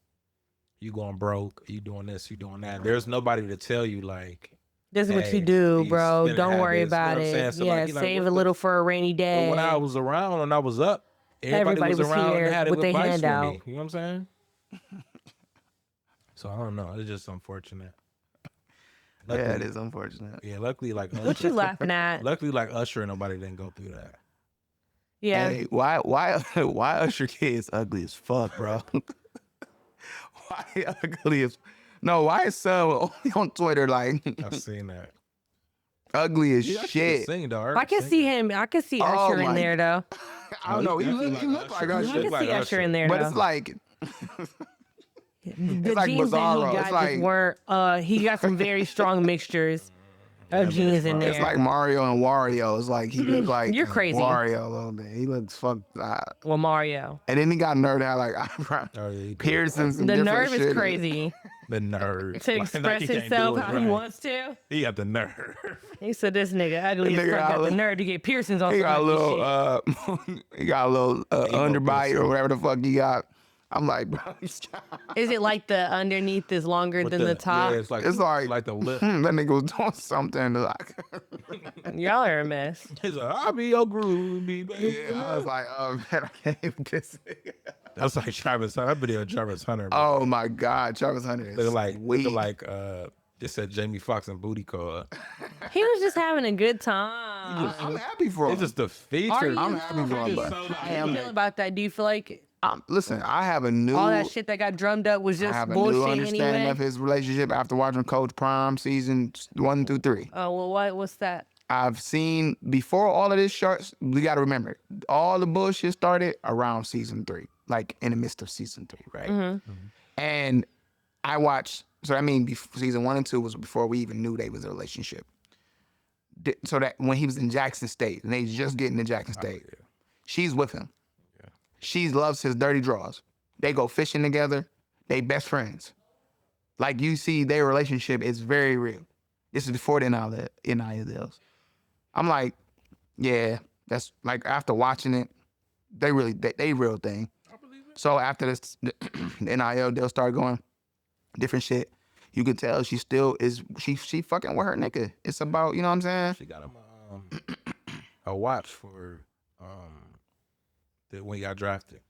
you going broke, you doing this, you doing that. There's nobody to tell you like, This is what you hey, do, you bro. spend Don't worry habits, you know about what I'm saying? it. So, Yeah, like, you're like, save what a the- little for a rainy But when I day. was around and I was up, Everybody was was around here and had with their advice hand for out. me. You know what I'm saying? So I don't know. It's just unfortunate. yeah, it Luckily- is unfortunate. Yeah, luckily, like What you laughing at? luckily, like Usher and nobody didn't go through that. Yeah. Hey, why Usher kids ugly as fuck, bro? Why ugly as no? Why is son only on Twitter like I've seen that. ugly as He actually shit? can sing though. I can see him. I can see Oh Usher in my- there though. I don't know. He definitely look like Usher. I Usher, can like see Usher Usher. in there but though. it's like The like jeans that Bizarro. he It's got just like- weren't. He got some very strong mixtures of jeans in there. it's like Mario and Wario. It's like he look like You're crazy. Wario a little bit. He looks fucked. Well, Mario. And then he got nerd out like eyebrow Oh, yeah, he did. piercings. And The different nerve is shit. crazy The nerve to Like, express he can't himself do it how he right. wants to. He got the nerve. He said this nigga ugly Nigga as fuck got got the a- nerve to get piercings on He some got a ugly little shit. he got a little underbite piercing. or whatever the fuck he got. I'm like, bro, Is it like the underneath is longer With than the top? Yeah, it's like the lip. that nigga was doing something like Y'all are a mess. He's like, I'll be your groovy, baby. yeah, I was like, oh man, I can't even this nigga. That's like Travis Hunter. That video of Travis Hunter. Bro. Oh my god, Travis Hunter is weak. Looking like it said Jamie Foxx and Booty Call. He was just having a good time. I'm happy for him. It's just the feature. Are you? I'm happy for him, but How you feel about that? Do you feel like listen, I have a new all that shit that got drummed up was I just have a new bullshit understanding anyway? of his relationship after watching Coach Prime season 1 through 3. Oh well, what's that? I've seen before all of this starts. We got to remember, all the bullshit started around season 3, like in the midst of season 3, right? Mm-hmm. And I watched. So I mean, season 1 and 2 was before we even knew they was a relationship. So that when he was in Jackson State, and they just getting to Jackson State, she's with him. She loves his dirty drawers. They go fishing together. They best friends. Like you see, their relationship is very real. This is before the NIL deals. I'm like, yeah, that's like after watching it, they real thing. So after this, the NIL deal started going, different shit. You can tell she still is she fucking with her nigga. It's about, you know what I'm saying? She got him a watch for when he got drafted.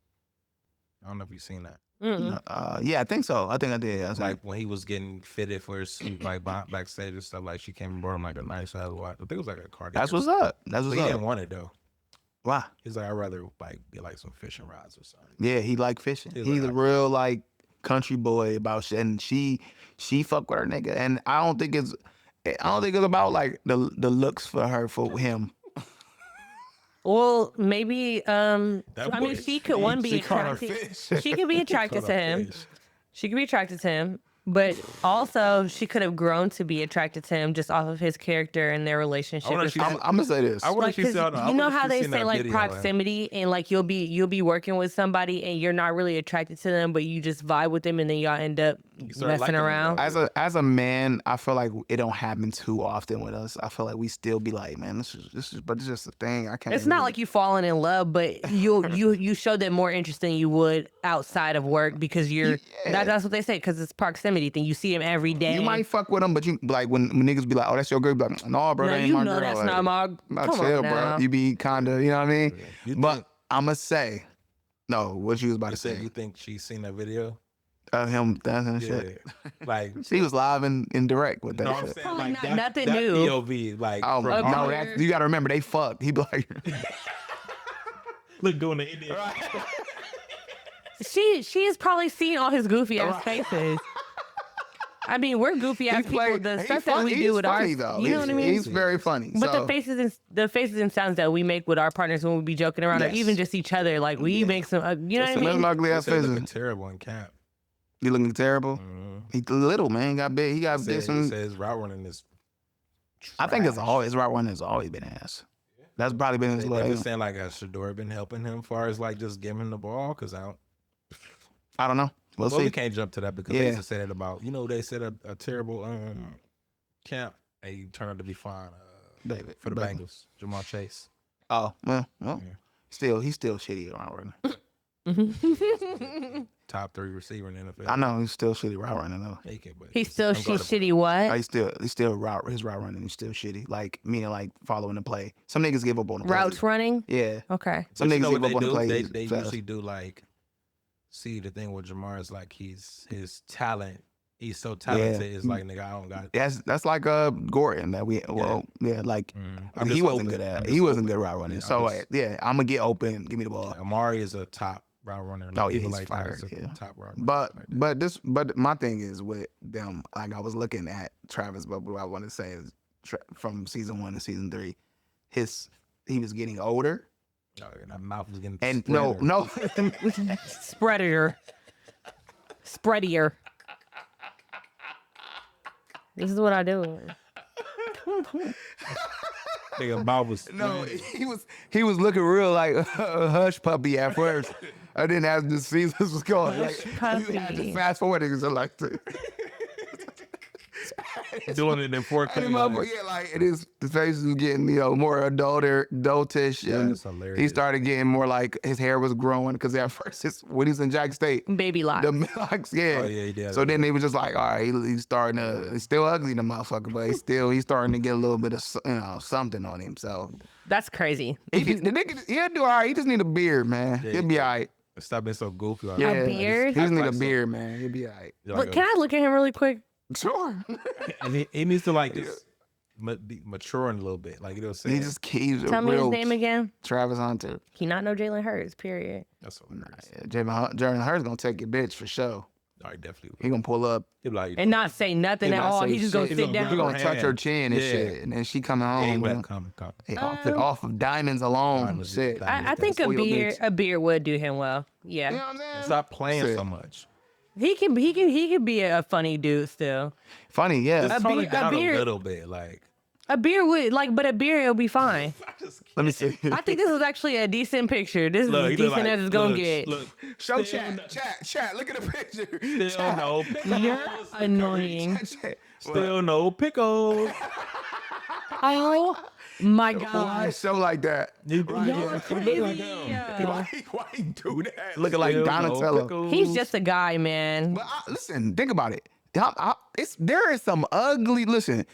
I don't know if you've seen that. Yeah, I think so. I think I did. I was Like when he was getting fitted for his suit, like backstage and stuff, like she came and brought him like a nice ass watch. I think it was like a Cartier. that's what's up. That's But what's he up. didn't want it though. Why? He's like, I'd rather like get like some fishing rods or something. Yeah, he like fishing. He's He's like- a real like country boy about shit, and she fuck with her nigga, and I don't think it's about like the looks for him. Well, maybe. I boy mean, is she could be She caught her attracted. fish. She could be attracted to him. Fish. She could be attracted to him, but also she could have grown to be attracted to him just off of his character and their relationship. I wonder as if she- well. I'm gonna say this. I wonder Like, if she 'cause saw. I you know wonder if how she they seen say that like video, proximity and like you'll be working with somebody and you're not really attracted to them, but you just vibe with them and then y'all end up start messing liking them, around. though. As a man, I feel like it don't happen too often with us. I feel like we still be like, man, this is, but it's just a thing. I can't. It's not like you falling in love, but you show them more interest than you would outside of work because that's what they say because it's proximity thing. You see them every day. you might fuck with them, but you like when niggas be like, oh, that's your girl. You be like, no, bro, No, that ain't you my know girl. that's Like, not my. Not Come chill, on bro. now. You be kind of, you know what I mean? You But think- I'ma say, no, what you was about You to say. think you think she's seen that video? Him dancing and Yeah. shit. Like She was live and direct with that no, I'm shit. saying Probably like not- that, nothing that new. POV, like Oh from no, Okay. that, you gotta remember they fucked. He be like, look doing the Indian. She has probably seen all his goofy ass faces. I mean, we're goofy ass people. The stuff that we do with our, funny, though. you know what I mean. He's very funny. But so, the faces and sounds that we make with our partners when we be joking around, or Yes. even just each other, like we make some, you know what I some mean? ugly ass Looking faces. terrible in camp. He looking terrible. Mm-hmm. He little man. He got big. He got He some. says route running is. I think it's right one has always been ass. That's probably been his They've little. been saying like Shador been helping him, far as like just giving him the ball. Because I don't know. We'll see. we can't jump to that because they Yeah. used to say that about they said a terrible camp. And he turned out to be fine David, for the but- Bengals. Jamal Chase. Oh well, Yeah. he's still shitty around right now. Top 3 receiver in the NFL. I know he's still shitty route running though. Yeah, he can, but He's still unguardable. shitty. What? He's still his route running. He's still shitty. Like meaning like following the play. Some niggas give up on the play. Routes running? Yeah. Okay. Some But you niggas know give what up on the play. They fast. usually do like see the thing with Jamar is like his talent. He's so talented. It's like nigga, I don't got. That's like Gordon that we like I'm he just wasn't hoping. good at. I'm He just wasn't hoping. good route running. Yeah, So I'm just- I'm gonna get open. Give me the ball. Amari is a top route runner. Oh, yeah, People he's like fire, that is a yeah. top route runner. But my thing is with them. Like I was looking at Travis, but what I want to say is from season 1 to season 3, he was getting older. Oh, yeah, that mouth was getting And spreader. no, Spreadier. This is what I do. Nigga, mouth was no, he was looking real like a hush puppy at first. I didn't have the seasons was going. Like, Hush you had to puppy. fast forward because I like to. doing it in 4K. And yeah, like it is. The face was getting more adultish. Yeah, and that's hilarious. he started getting more like his hair was growing because at first when he was in Jack State, Baby locks. the locks, yeah. Oh, yeah, he did. So then he was just like, all right, he's starting to. He's still ugly, the motherfucker, but he's starting to get a little bit of something on him. So That's crazy. the nigga, he'll do all right. He just need a beard, man. Yeah, He'll be all right. Stop being so goofy. Yeah, beard? He just need Like a so- beard, man. He'll be all right. Look, can I look at him really quick? Sure. And he needs to like just be maturing a little bit. Like you know what I'm saying? He just keeps Tell me his real name again. Travis Hunter. He not know Jalen Hurts, period. That's what hilarious. Jalen Hurts gonna take your bitch for sure. No, he definitely. He gonna pull up. He'll be like, And not say nothing He at not all. say He just gonna shit. sit He down. He gonna Hand. touch her chin and Yeah. shit, and then she coming hey, home man, with come. off of diamonds alone. Diamonds, Shit. diamonds. I think a Spoiled beard bitch. a beard would do him well. Yeah. You know what I'm saying? Stop playing Shit. so much. He can be a funny dude still. Funny, yeah. Just tone it down a beard- little bit. Like A beard would but a beard will be fine. Let me see. I think this was actually a decent picture. This is look, as he look decent like, as it's gonna look, get. Look, Show still chat. Look at the picture. Still no pickles. You're annoying. Chat. Still no pickles. Oh my Why god. show like that? You're Why you do that? Looking like Still no Donatello. pickles. He's just a guy, man. But listen, think about it. There is some ugly. Listen,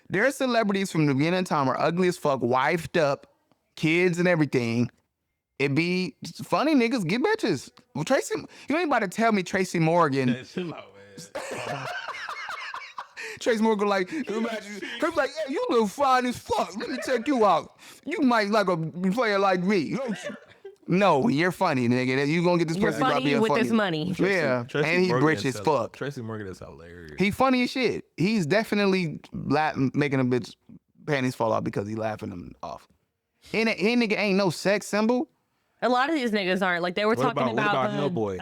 there are celebrities from the beginning of time are ugly as fuck, wifed up, kids and everything. It be funny niggas get bitches. Well, Tracy, you ain't about to tell me Tracy Morgan. Chill out, man. Tracy Morgan imagine, Tracy like, yeah, you look fine as fuck. Let me check you out. You might like a player like me, don't you? No, you're funny, nigga. You gonna get this You're person about funny being with funny. this money. Yeah, Tracy and he's Morgan rich is as hella- fuck. Tracy Morgan is hilarious. He funny as shit. He's definitely making a bitch panties fall off because he laughing them off. And he nigga ain't no sex symbol. A lot of these niggas aren't. Like they were What talking about about No Boy?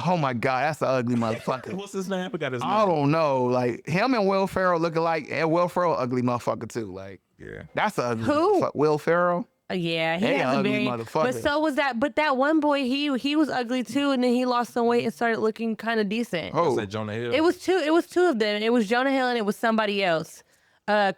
Oh my God, that's an ugly motherfucker. What's his name? I forgot his name. I don't know. Like him and Will Ferrell looking like, and Will Ferrell ugly motherfucker too. Like Yeah. that's an ugly Who? Will Ferrell. Yeah, he They has a ugly very. motherfucker. But so was that. But that one boy, he was ugly too, and then he lost some weight and started looking kind of decent. I Oh, said Jonah Hill. It was two of them. It was Jonah Hill and it was somebody else. Was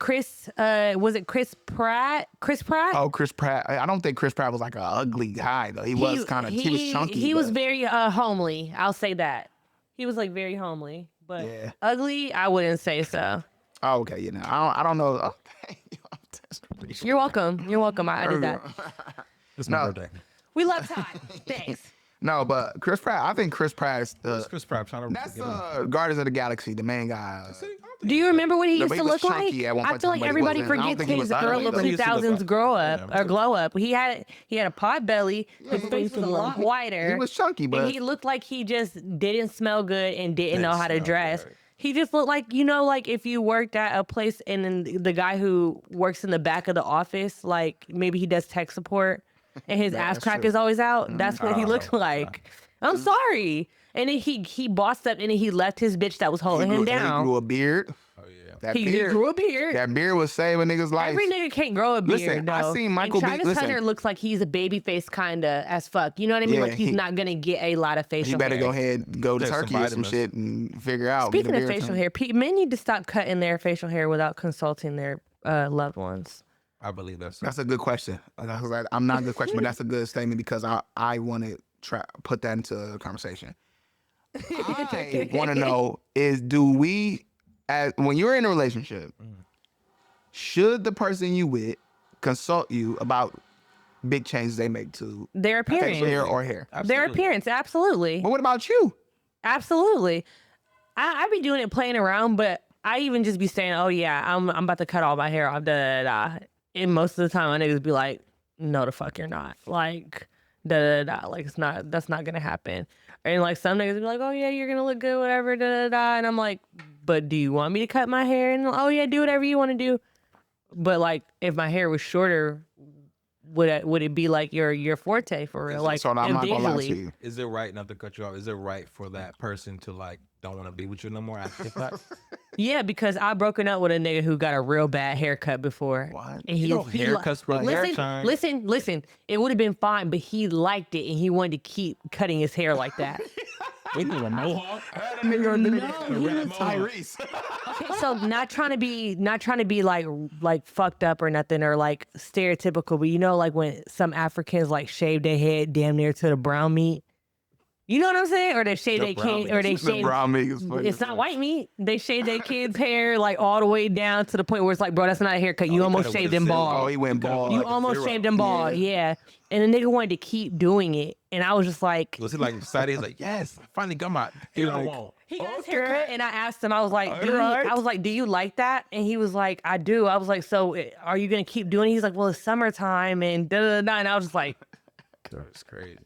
it Chris Pratt? Chris Pratt? oh, Chris Pratt. I don't think Chris Pratt was like an ugly guy though. He was kind of. He was chunky. He was but- very homely. I'll say that. He was like very homely, but Yeah. ugly. I wouldn't say so. Oh, okay. You know, I don't know. Oh, You're welcome. You're welcome. I did that. It's my No. birthday. We love Todd. Thanks. No, but Chris Pratt. I think Chris Pratt is. It's Chris Pratt. Trying to That's get him. Guardians of the Galaxy, the main guy. Do you remember what he No, used but to he look was like? chunky at one I point feel in like time, but he everybody wasn't. I don't forgets think he his was ugly, early though. He used to look 2000s like- grow up Yeah. or glow up. He had a pot belly. His face was a lot wider. He was chunky, but and he looked like he just didn't smell good and didn't know Didn't how to smell dress. good. He just looked like, like if you worked at a place and then the guy who works in the back of the office, like maybe he does tech support and his ass that's crack true. is always out. That's what he looked like. I'm sorry. And then he bossed up and then he left his bitch that was holding him He down. grew a beard. Oh yeah. That He beard. grew a beard. That beard was saving niggas' life. Every nigga can't grow a beard. Listen, I though. seen Michael and B- Travis listen. Hunter looks like he's a baby face kinda as fuck. You know what I mean? Yeah, like he's not gonna get a lot of facial You better hair. go ahead and go to Take some Turkey or some vitamins. shit and figure out. Speaking get a of beard facial tone. hair, men need to stop cutting their facial hair without consulting their loved ones. I believe that's That's a good question. I'm not a good question, but that's a good statement because I want to put that into a conversation. I want to know is when you're in a relationship, should the person you with consult you about big changes they make to Their facial appearance. hair or hair? Their Absolutely. appearance, absolutely. But what about you? Absolutely. I be doing it playing around, but I even just be saying, oh yeah, I'm about to cut all my hair off, da da da. And most of the time my niggas be like, no the fuck you're not. Like, da da da. Like that's not gonna happen. And like some niggas be like, oh yeah, you're gonna look good, whatever, da da da. And I'm like, but do you want me to cut my hair? And oh yeah, do whatever you want to do. But like if my hair was shorter, would it be like your forte for real? Like So I'm not gonna lie to visually. you. Is it right, not to cut you off, is it right for that person to like don't want to be with you no more after that? Yeah, because I broken up with a nigga who got a real bad haircut before. What? And haircuts for hair shine. Listen. It would have been fine, but he liked it and he wanted to keep cutting his hair like that. We need a mohawk. Tyrese. Okay, so not trying to be like fucked up or nothing or like stereotypical, but you know, like when some Africans like shave their head damn near to the brown meat. You know what I'm saying? Or they shave their kid, or they shave. Brown meat is funny. It's not white meat. They shave their kids' hair like all the way down to the point where it's like, bro, that's not a haircut. You almost cut it shaved with a them zero. bald. Oh, he went bald. You almost shaved them bald, yeah. And the nigga wanted to keep doing it, and I was just like, Was he like excited? He's like, yes, I finally got my hair I want. he got his haircut, and I asked him, I was like, Alright. do you like that? And he was like, I do. I was like, so are you gonna keep doing it? He's like, well, it's summertime, and da da da. And I was just like, That's crazy.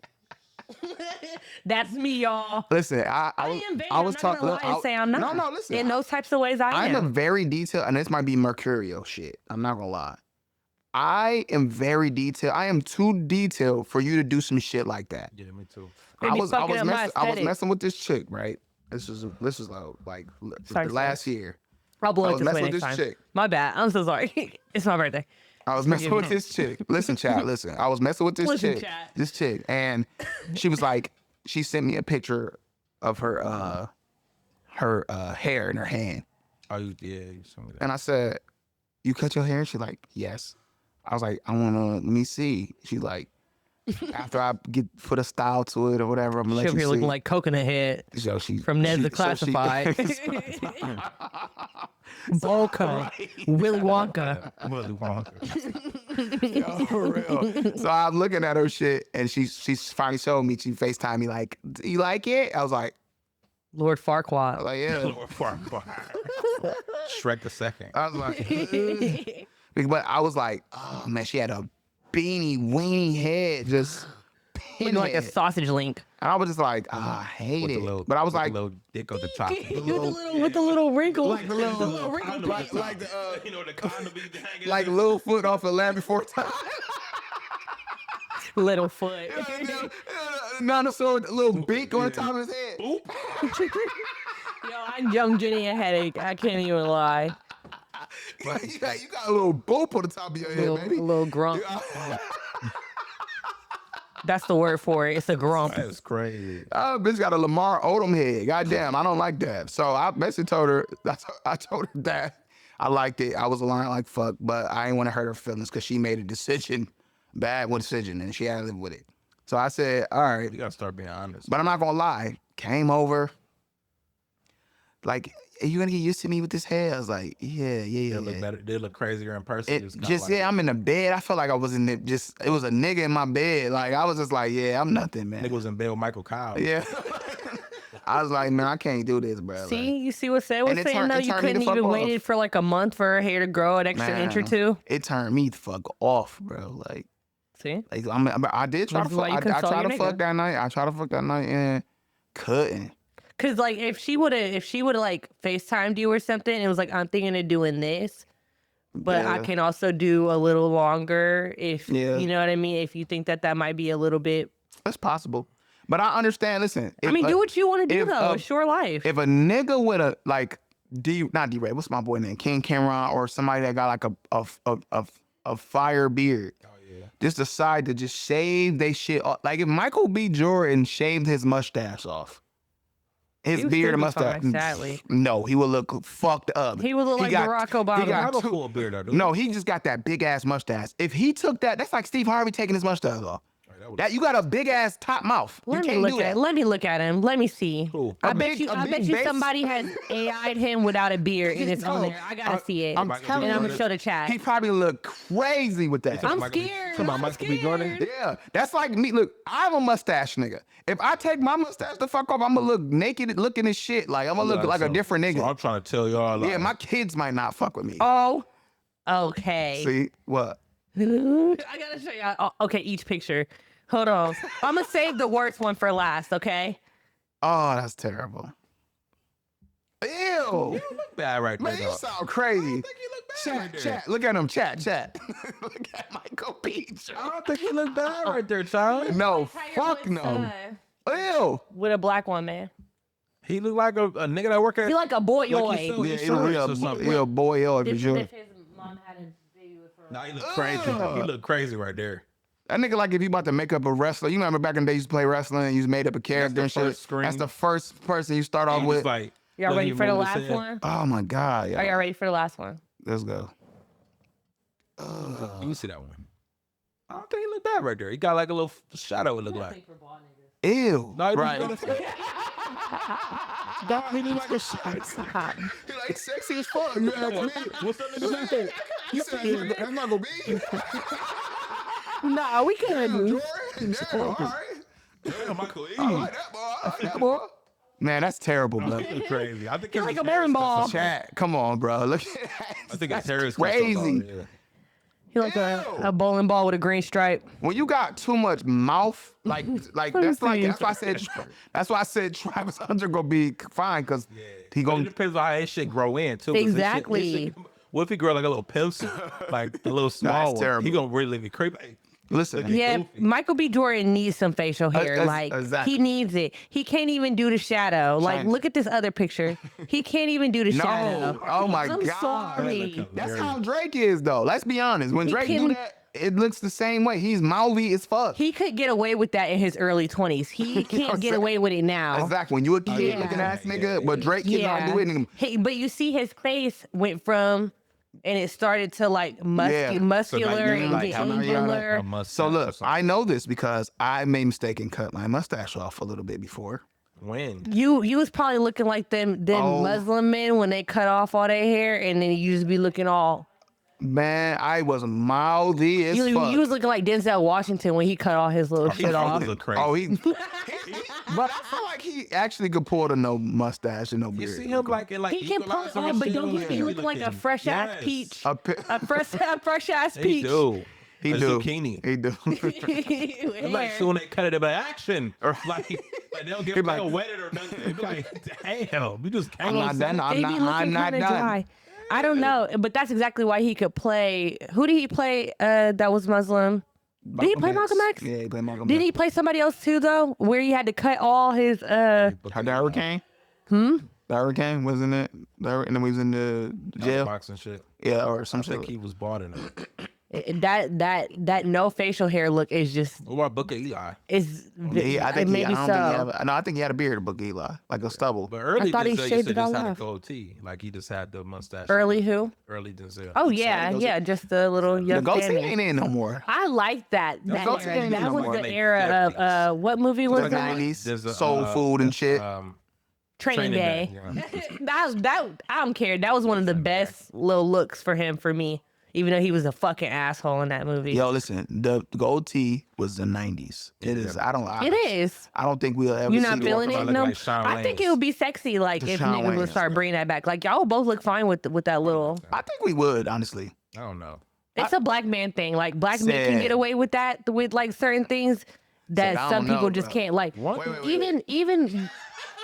that's me, y'all. Listen, I am vain. I was I'm not talking. gonna lie and say I'm not. No, listen. In those types of ways, I'm a am. very detailed, and this might be mercurial shit. I'm not gonna lie. I am very detailed. I am too detailed for you to do some shit like that. Yeah, me too. They be fucking up my I was aesthetic. messing with this chick, right? This was like Sorry, the last year. I'll blow I it was this way messing with next this time. chick. My bad. I'm so sorry. It's my birthday. I was messing with this chick. Listen, chat. Listen, I was messing with this Listen, chick. chat. This chick, and she was like, she sent me a picture of her hair in her hand, Oh, you told me that. and I said, "You cut your hair?" And she like, "Yes." I was like, "I wanna let me see." She like, after I put a style to it or whatever, I'm gonna She'll let be you looking see. like Coconut Head So she from Ned the so she- Classified. Bowl cut. Willy Wonka. Willy Wonka. Yo, for real. So I'm looking at her shit, and she finally showed me. She FaceTimed me like, "Do you like it?" I was like, Lord Farquaad. "Yeah." Lord Farquaad. Shrek the second. I was like, but I was like, oh man, she had a beanie weenie head, just Looking like a pinhead. sausage link. And I was just like, I hate With it. the little, But I was with like, the little dick on the top. With the little wrinkles. like the little, wrinkles. like the you know the condom be hanging. like little foot off a Land Before Time. Little foot. Dinosaur with a little beak on the top of his head. Yo, I'm young Jenny a headache. I can't even lie. You got a little boop on the top of your head, A baby. little grump. That's the word for it. It's a grump. That's crazy. Oh, bitch got a Lamar Odom head. Goddamn, I don't like that. So I basically told her, I told her that I liked it. I was lying like fuck, but I didn't want to hurt her feelings because she made a decision, bad decision, and she had to live with it. So I said, all right, You gotta start being honest. but I'm not gonna lie. Came like, are you gonna get used to me with this hair? I was like, yeah. They look better. They look crazier in person. It It's not just, like yeah, I'm in the bed. I felt like I was in it. It was a nigga in my bed. Like, I was just like, yeah, I'm nothing, man. Nigga was in bed with Michael Kyle. Yeah. I was like, man, I can't do this, bro. See, you see what Say was And it saying turned- though? it You turned me couldn't the fuck even off. waited for like a month for her hair to grow an extra inch or Man, two. It turned me the fuck off, bro. Like See? I did try This to is why fuck. you I consult tried your to fuck nigga. that night. I tried to fuck that night and couldn't. Cause like if she would have like FaceTimed you or something, it was like I'm thinking of doing this, but I Yeah. can also do a little longer if Yeah. you know what I mean. If you think that might be a little bit, That's possible. But I understand. Listen, I mean, do what you want to do if though. a- It's your life. if a nigga with a like not D-Ray, what's my boy name? King Cameron, or somebody that got like a fire beard. Oh yeah. Just decide to just shave they shit off. Like if Michael B. Jordan shaved his mustache off. His He would beard still and be mustache. fine, sadly. No, he would look fucked up. He would look like Barack Obama. He I got have a two, full beard though. Dude. no, he just got that big ass mustache. If he took that, that's like Steve Harvey taking his mustache off. That you got a big ass top mouth. You Let me can't look do at. that. Let me look at him. Let me see. Cool. I A bet big- you. a I bet big you base- somebody has AI'd him without a beard, and it's on No, there. I gotta see it. I'm And telling I'm you, gonna show the chat. he probably look crazy with that. I'm Michael B. scared. Talking about I'm Michael B. Jordan? scared. Yeah, that's like me. Look, I'm a mustache nigga. If I take my mustache the fuck off, I'm gonna look naked looking as shit. Like I'm gonna look like a different So nigga. I'm trying to tell y'all. Like, Yeah, my kids might not fuck with me. Oh, okay. See what? I gotta show y'all. Oh, okay, each picture. Hold on. I'm gonna save the worst one for last. Okay. Oh, that's terrible. Ew. you look bad right there. Man, you dog. sound crazy. I think you look bad right Chat, there. chat. Look at him. Chat. Look at Michael B. I don't think you look bad right there, child. No, fuck no. Ew. With a black one, man. He look like a nigga that work at. He like a boy. Like he still- Yeah, Insurance or something. a boy, if If you're his mom had a baby with her. Nah, he look crazy. He look crazy right there. That nigga like if you about to make up a wrestler. You remember back in the day you used to play wrestling and you made up a character and the shit. first screen. That's the first person you start off He with. was like, Y'all look, ready he for the moved his last head. one? Oh my God. Are Yeah. y'all ready for the last one? Let's go. Let me see that one. I don't think he look bad right there. He got like a little shadow. It look like. Ew. No, he right. look good. Dog, he look like a shit. Stop. He like sexy as fuck. You ask me. What's up nigga name? You said that's not gonna be. No, we couldn't. Jordan. Yeah, all right. Damn, Michael E. I like that boy. I like that boy. Man, that's terrible, bro. He look crazy. I think You're it's like a his hair bowling ball. Chat, come on, bro. Look at that. I think his hair is crazy. He like a bowling ball with a green stripe. When you got too much mouth, like that's why I said Travis Hunter gonna be fine because he It gonna depends on how his shit grow in too. 'cause his shit- Exactly. what if he grow like a little pencil, like the little small That's one? terrible. He gonna really be creepy. listen. Yeah, goofy. Michael B. Jordan needs some facial hair. That's- Like exactly. he needs it. He can't even do the shadow. Like China. look at this other picture. He can't even do the shadow. No, oh my I'm God. sorry. That's how Drake is though. Let's be honest. When He Drake can- do that, it looks the same way. He's mouthy as fuck. He could get away with that in his early 20s. He can't get away with it now. Exactly. When you a kid Yeah. looking ass nigga, but Drake cannot do it anymore. Hey, but you see his face went from, and it started to like Yeah. muscular So now you and like get how now you got angular. A mustache So or look, something. I know this because I made a mistake and cut my mustache off a little bit before. When? You was probably looking like them Oh. Muslim men when they cut off all their hair, and then you just be looking all. Man, I was mouthy as You fuck. was looking like Denzel Washington when he cut all his little He shit off. look crazy. Oh, but I feel like he actually could pull the no mustache and no You beard. see him like in like He can pull Equalizer it off, and but shit? don't he be Yeah. looking like a fresh ass Yes. peach? A pi- A fresh ass He peach. do. he A do. zucchini. He do. It's like Hair. soon they cut it, they be like action, or like they'll get He be like- they'll wet it or nothing. They be like, damn, you just I'm can't. not done. They I'm be not. I'm looking not kind of done. dry. I don't know, but that's exactly why he could play. Who did he play? That was Muslim. Did he play Malcolm X? Yeah, he played Malcolm Did X. he play somebody else too though? Where he had to cut all his The hurricane? The hurricane wasn't it? And then we was in the jail. boxing shit. Yeah, or some I think shit. he was bought in it. that no facial hair look is just What about Booker Eli? is I think maybe I don't think he so. had. No, I think he had a beard, Book Eli, like a stubble. But early thought he Denzel, you shaved said it all just had a off. goatee, like he just had the mustache. Early who? Early Denzel. Oh yeah, goatee. yeah, just the little The young goatee Danny. ain't in no more. I like that. That goatee era. ain't That no was more. the Like era of 50s. what movie was The that? 90s, There's a, soul food and shit. Training Day. Yeah. that I don't care. That was one of the best little looks for him for me. Even though he was a fucking asshole in that movie. Yo, listen, the goatee was the 90s. It is. I It is. I don't think we'll ever You're see not the feeling work it? of look No. like Sean I think Wayans. it would be sexy, like if Sean niggas would Wayans. start bringing that back. Like y'all both look fine with that little. I think we would, honestly. I don't know. It's a black man thing. Like black men can Said- get away with that with like certain things that Said, I some don't people know, just bro. can't. Like What? even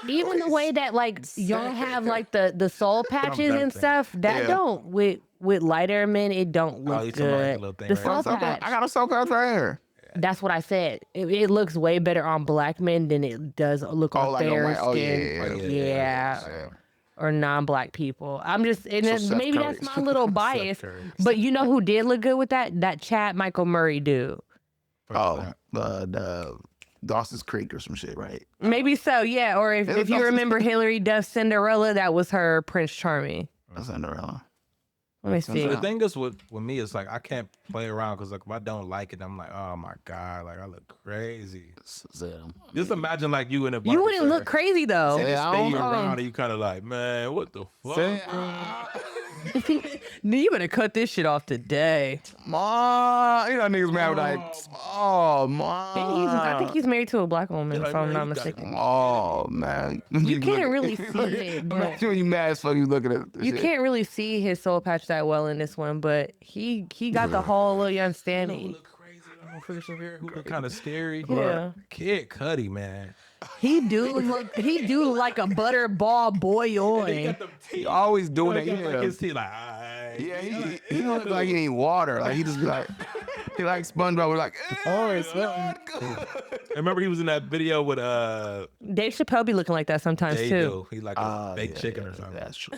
the way that like y'all have like the soul patches and thing. stuff that Yeah. don't with lighter men it don't Oh, look you talking about like good. the little thing The right soul there? patch. I got a soul patch right here. That's what I said. It looks way better on black men than it does look on like a fair white. Oh skin. yeah. Or non-black people. I'm just, and So then Seth maybe Curry. that's my little bias. Curry. But you know who did look good with that? That Chad Michael Murray dude. Oh, the Dawson's Creek or some shit, right? Maybe so, yeah. Or if you remember Hillary Duff's Cinderella, that was her Prince Charming. That's Cinderella. Let me see. The thing is with me, it's like I can't play around because like if I don't like it, I'm like, oh my god, like I look crazy. Just imagine like you in a You wouldn't look crazy though. They Yeah, I spin don't you know. around and you kind of like, man, what the fuck? You better cut this shit off today. Ma, you know niggas mad like, oh I think he's married to a black woman, if I'm not mistaken. Oh man, You can't really see it. But Imagine when you mad as fuck, you looking at this you shit. can't really see his soul patch that well in this one, but he got the whole little young Stanley. Look crazy. I'm gonna finish up here. Who look kind of scary? Yeah. Kid Cudi, man. He do look like a butterball boiling. He always doing it. Like Yeah, his teeth, like, aight. yeah. He don't look like he need water. Like he just be like, he like SpongeBob. We're like, I remember he was in that video with Dave Chappelle be looking like that sometimes they too. do. He like a baked chicken or something. That's true.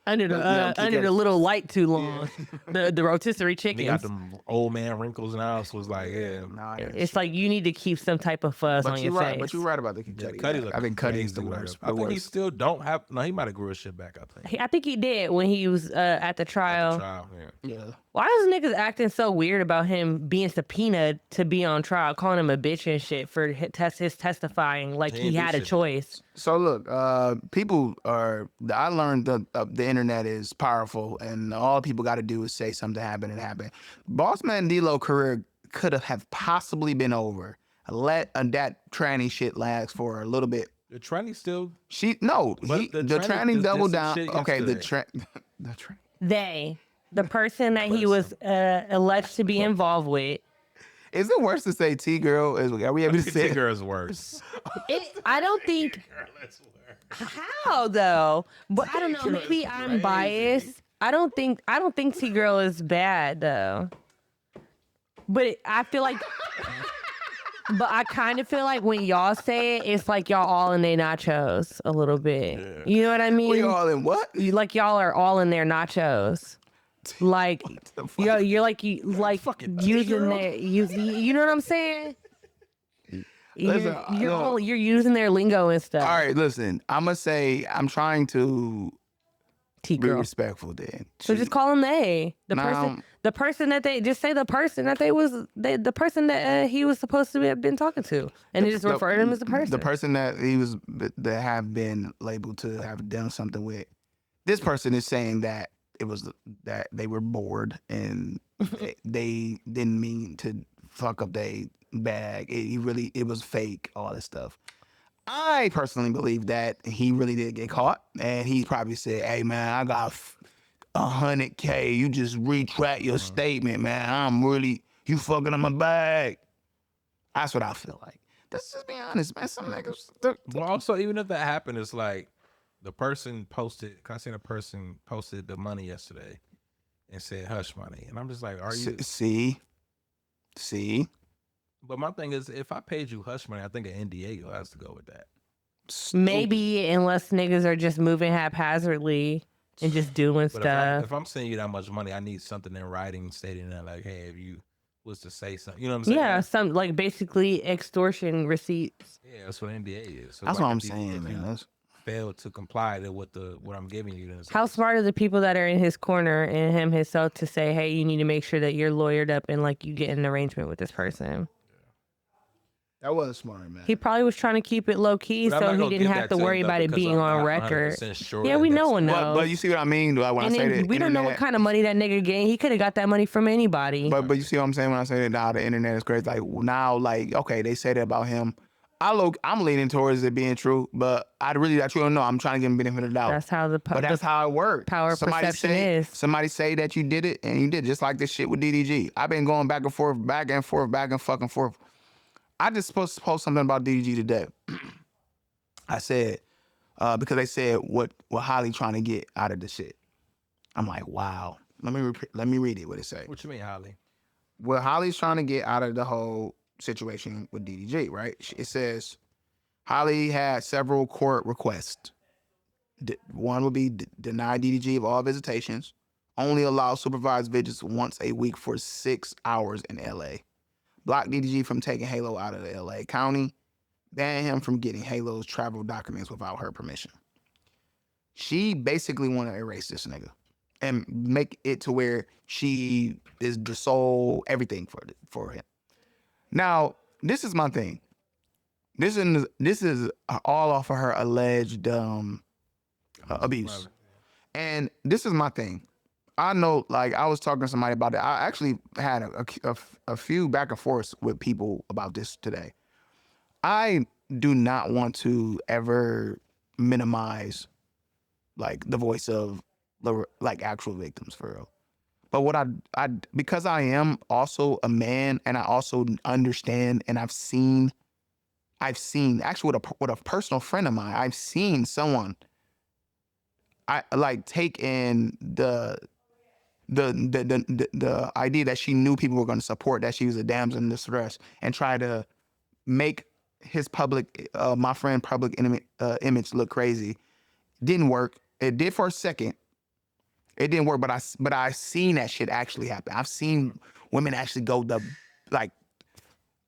Under the little light too long. The rotisserie He got chickens. them old man wrinkles, and I was like, yeah. Nah, It's like you need to keep some type of fuzz on but your you're right. face. But you're right about the Cudi. Cudi look I think Cudi is crazy the with worst. it. I think he still don't have. No, he might have grew his shit back. I think. I think he did when he was at the trial. Trial, yeah. Yeah. Why is niggas acting so weird about him being subpoenaed to be on trial, calling him a bitch and shit for his testifying like He he ain't do had a shit. choice? So look, people are. I learned the internet is powerful, and all people got to do is say something happened and happened. Bossman D-Lo career could have possibly been over. Let that tranny shit last for a little bit. The tranny still. The tranny just doubled did down. some shit Okay, the yesterday. tranny. The person that he was alleged to be involved with. Is it worse to say T girl? Are we able to say? T girl's worse. I don't think. How though? But I don't know. Maybe I'm biased. I don't think T Girl is bad though. But I feel like. But I kind of feel like when y'all say it, it's like y'all all in their nachos a little bit. Yeah. You know what I mean? We all in what? Like y'all are all in their nachos. Like you're using their you know what I'm saying? You're using their lingo and stuff. All right, listen. I'm gonna say I'm trying to be T-girl. respectful. Then So just call them they. The person that they just say the person that the person that he was supposed to have been talking to, and they just refer to him as the person. The person that that have been labeled to have done something with. This person is saying that it was that they were bored and they didn't mean to fuck up their bag. It was fake. All this stuff. I personally believe that he really did get caught, and he probably said, "Hey man, I got 100K. You just retract your statement, man. You fucking on my bag." That's what I feel like. Let's just be honest, man. Some niggas. Well, also, even if that happened, it's like the person posted. 'Cause I seen a person posted the money yesterday and said hush money, and I'm just like, are you? See. But my thing is, if I paid you hush money, I think an NDA has to go with that. Maybe unless niggas are just moving haphazardly and just doing But stuff. if I'm sending you that much money, I need something in writing stating that, like, hey, if you was to say something, you know what I'm saying? Yeah, some like basically extortion receipts. Yeah, that's what NDA is. So That's like, what I'm if you- saying, if you man. fail to comply to what I'm giving you, then it's How smart are the people that are in his corner and him himself to say, hey, you need to make sure that you're lawyered up and like you get an arrangement with this person. That was smart, man. He probably was trying to keep it low key But I'm so not he gonna didn't give have that to to worry him, about it because being I'm on not record. 100% sure Yeah, that we that's- know and know. But you see what I mean? When I And say then that we don't know what kind of money that nigga getting. He could have got that money from anybody. But you see what I'm saying when I say that now the internet is crazy. Like now, like okay, they say that about him. I'm leaning towards it being true, but I truly don't know. I'm trying to give him benefit of the doubt. That's how But that's how it works. power perception is. Somebody say that you did it and you did, just like this shit with DDG. I've been going back and forth, back and fucking forth. I just supposed to post something about DDG today. I said, because they said what Halle trying to get out of the shit. I'm like, wow. Let me read it. What it say? What you mean, Holly? What Holly's trying to get out of the whole situation with DDG, right? It says Halle had several court requests. One would be deny DDG of all visitations, only allow supervised visits once a week for 6 hours in LA, block DDG from taking Halo out of the LA County, ban him from getting Halo's travel documents without her permission. She basically want to erase this nigga and make it to where she is the sole everything for him. Now, this is my thing. This is all off of her alleged abuse. And this is my thing. I know, like, I was talking to somebody about it. I actually had a few back and forths with people about this today. I do not want to ever minimize, like, the voice of, like, actual victims, for real. But what I because I am also a man, and I also understand, and I've seen actually with a personal friend of mine, I've seen someone take in the idea that she knew people were going to support, that she was a damsel in distress, and try to make his my friend public image look crazy. Didn't work. It did for a second. It didn't work, but I seen that shit actually happen. I've seen women actually go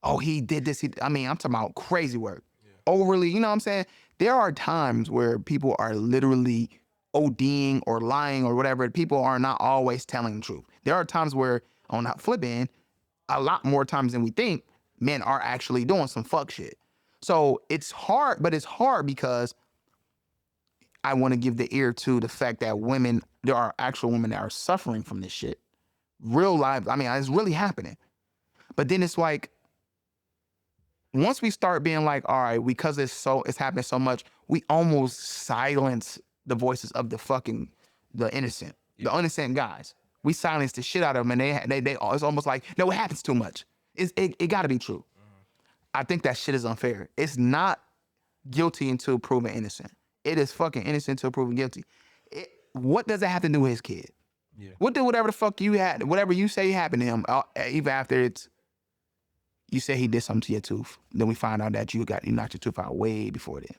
oh, he did this. I'm talking about crazy work. Yeah. Overly, you know what I'm saying? There are times where people are literally ODing or lying or whatever. People are not always telling the truth. There are times where, on that flip end, a lot more times than we think, men are actually doing some fuck shit. So it's hard, but it's hard because I want to give the ear to the fact that there are actual women that are suffering from this shit. Real life, it's really happening. But then it's like, once we start being like, all right, because it's happening so much, we almost silence the voices of the innocent, the innocent guys. We silence the shit out of them, and it's almost like, no, it happens too much. It got to be true. I think that shit is unfair. It's not guilty until proven innocent. It is fucking innocent until proven guilty. What does it have to do with his kid? Yeah. Whatever the fuck whatever you say happened to him, even after you say he did something to your tooth, then we find out that you knocked your tooth out way before then.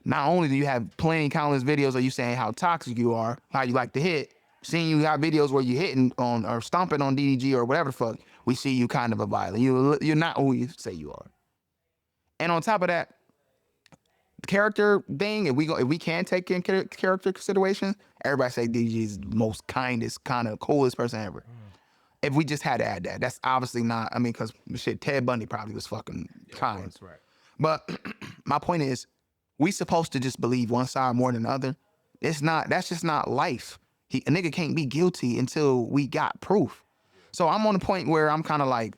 Not only do you have countless videos of you saying how toxic you are, how you like to hit, seeing you got videos where you hitting on or stomping on DDG or whatever the fuck, we see you kind of a violent. You're not who you say you are. And on top of that, character thing, if we can take in character consideration, everybody say DDG is the most kindest, kind of coolest person ever. If we just had to add that, that's obviously not, because shit, Ted Bundy probably was fucking kind. That's right. But my point is, we supposed to just believe one side more than the other. That's just not life. A nigga can't be guilty until we got proof. So I'm on the point where I'm kind of like,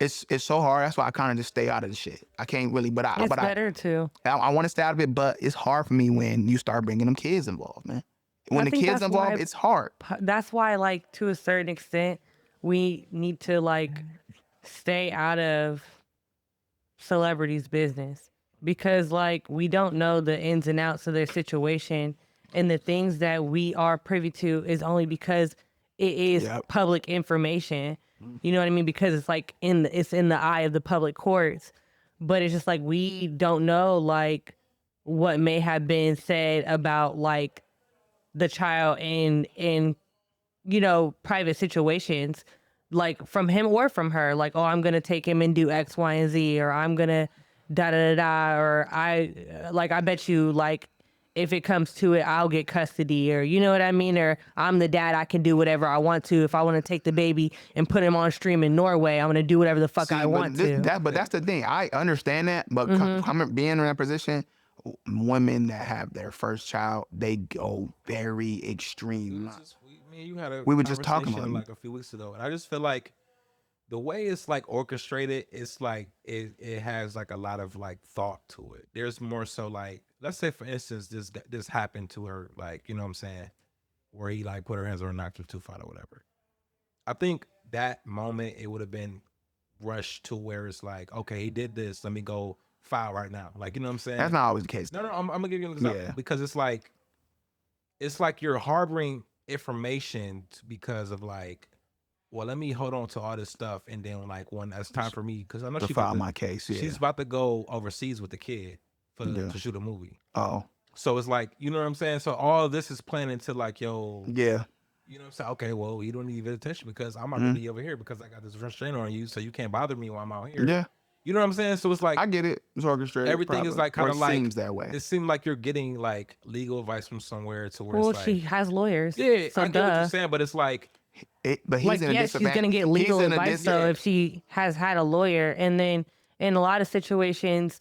it's so hard. That's why I kind of just stay out of the shit. I can't really, it's better too. I want to stay out of it, but it's hard for me when you start bringing them kids involved, man. When the kids involved, it's hard. That's why, like, to a certain extent, we need to, like, stay out of celebrities' business, because, like, we don't know the ins and outs of their situation, and the things that we are privy to is only because it is public information. You know what I mean? Because it's like it's in the eye of the public courts, but it's just like we don't know, like, what may have been said about, like, the child in private situations, like, from him or from her, like, oh, I'm gonna take him and do X, Y, and Z, or I'm gonna da da da da, or I bet you, like, if it comes to it, I'll get custody, or you know what I mean, or I'm the dad, I can do whatever I want to. If I want to take the baby and put him on stream in Norway, I'm gonna do whatever the fuck I want to. But that's the thing. I understand that, but being in that position, women that have their first child, they go very extreme. We were just talking about like a few weeks ago, and I just feel like the way it's like orchestrated, it's like it has like a lot of like thought to it. There's more so like, let's say for instance, this happened to her, like, you know what I'm saying, where he like put her hands on her, knocked her tooth out or whatever. I think that moment it would have been rushed to where it's like, okay, he did this, let me go file right now. Like, you know what I'm saying? That's not always the case. No, I'm gonna give you an example. Because it's like you're harboring information because of like well, let me hold on to all this stuff, and then like when it's time for me, because I know To she file about to, my case. Yeah. she's about to go overseas with the kid Yeah. to shoot a movie. Oh. So it's like, you know what I'm saying? So all of this is playing into like, yo, Yeah. you know what I'm saying? Okay, well, you don't need attention because I'm not gonna be over here because I got this restraint on you, so you can't bother me while I'm out here. Yeah. You know what I'm saying? So it's like I get it. It's orchestrated. everything is probably. like kind Or of it like seems that way. it seemed like you're getting like legal advice from somewhere to where Well, it's like, she has lawyers. yeah, So I get what you're duh. saying, but it's like, But he's Like, in a yes, she's disadvantage. gonna get legal He's in a advice though if she has had a lawyer. And then in a lot of situations,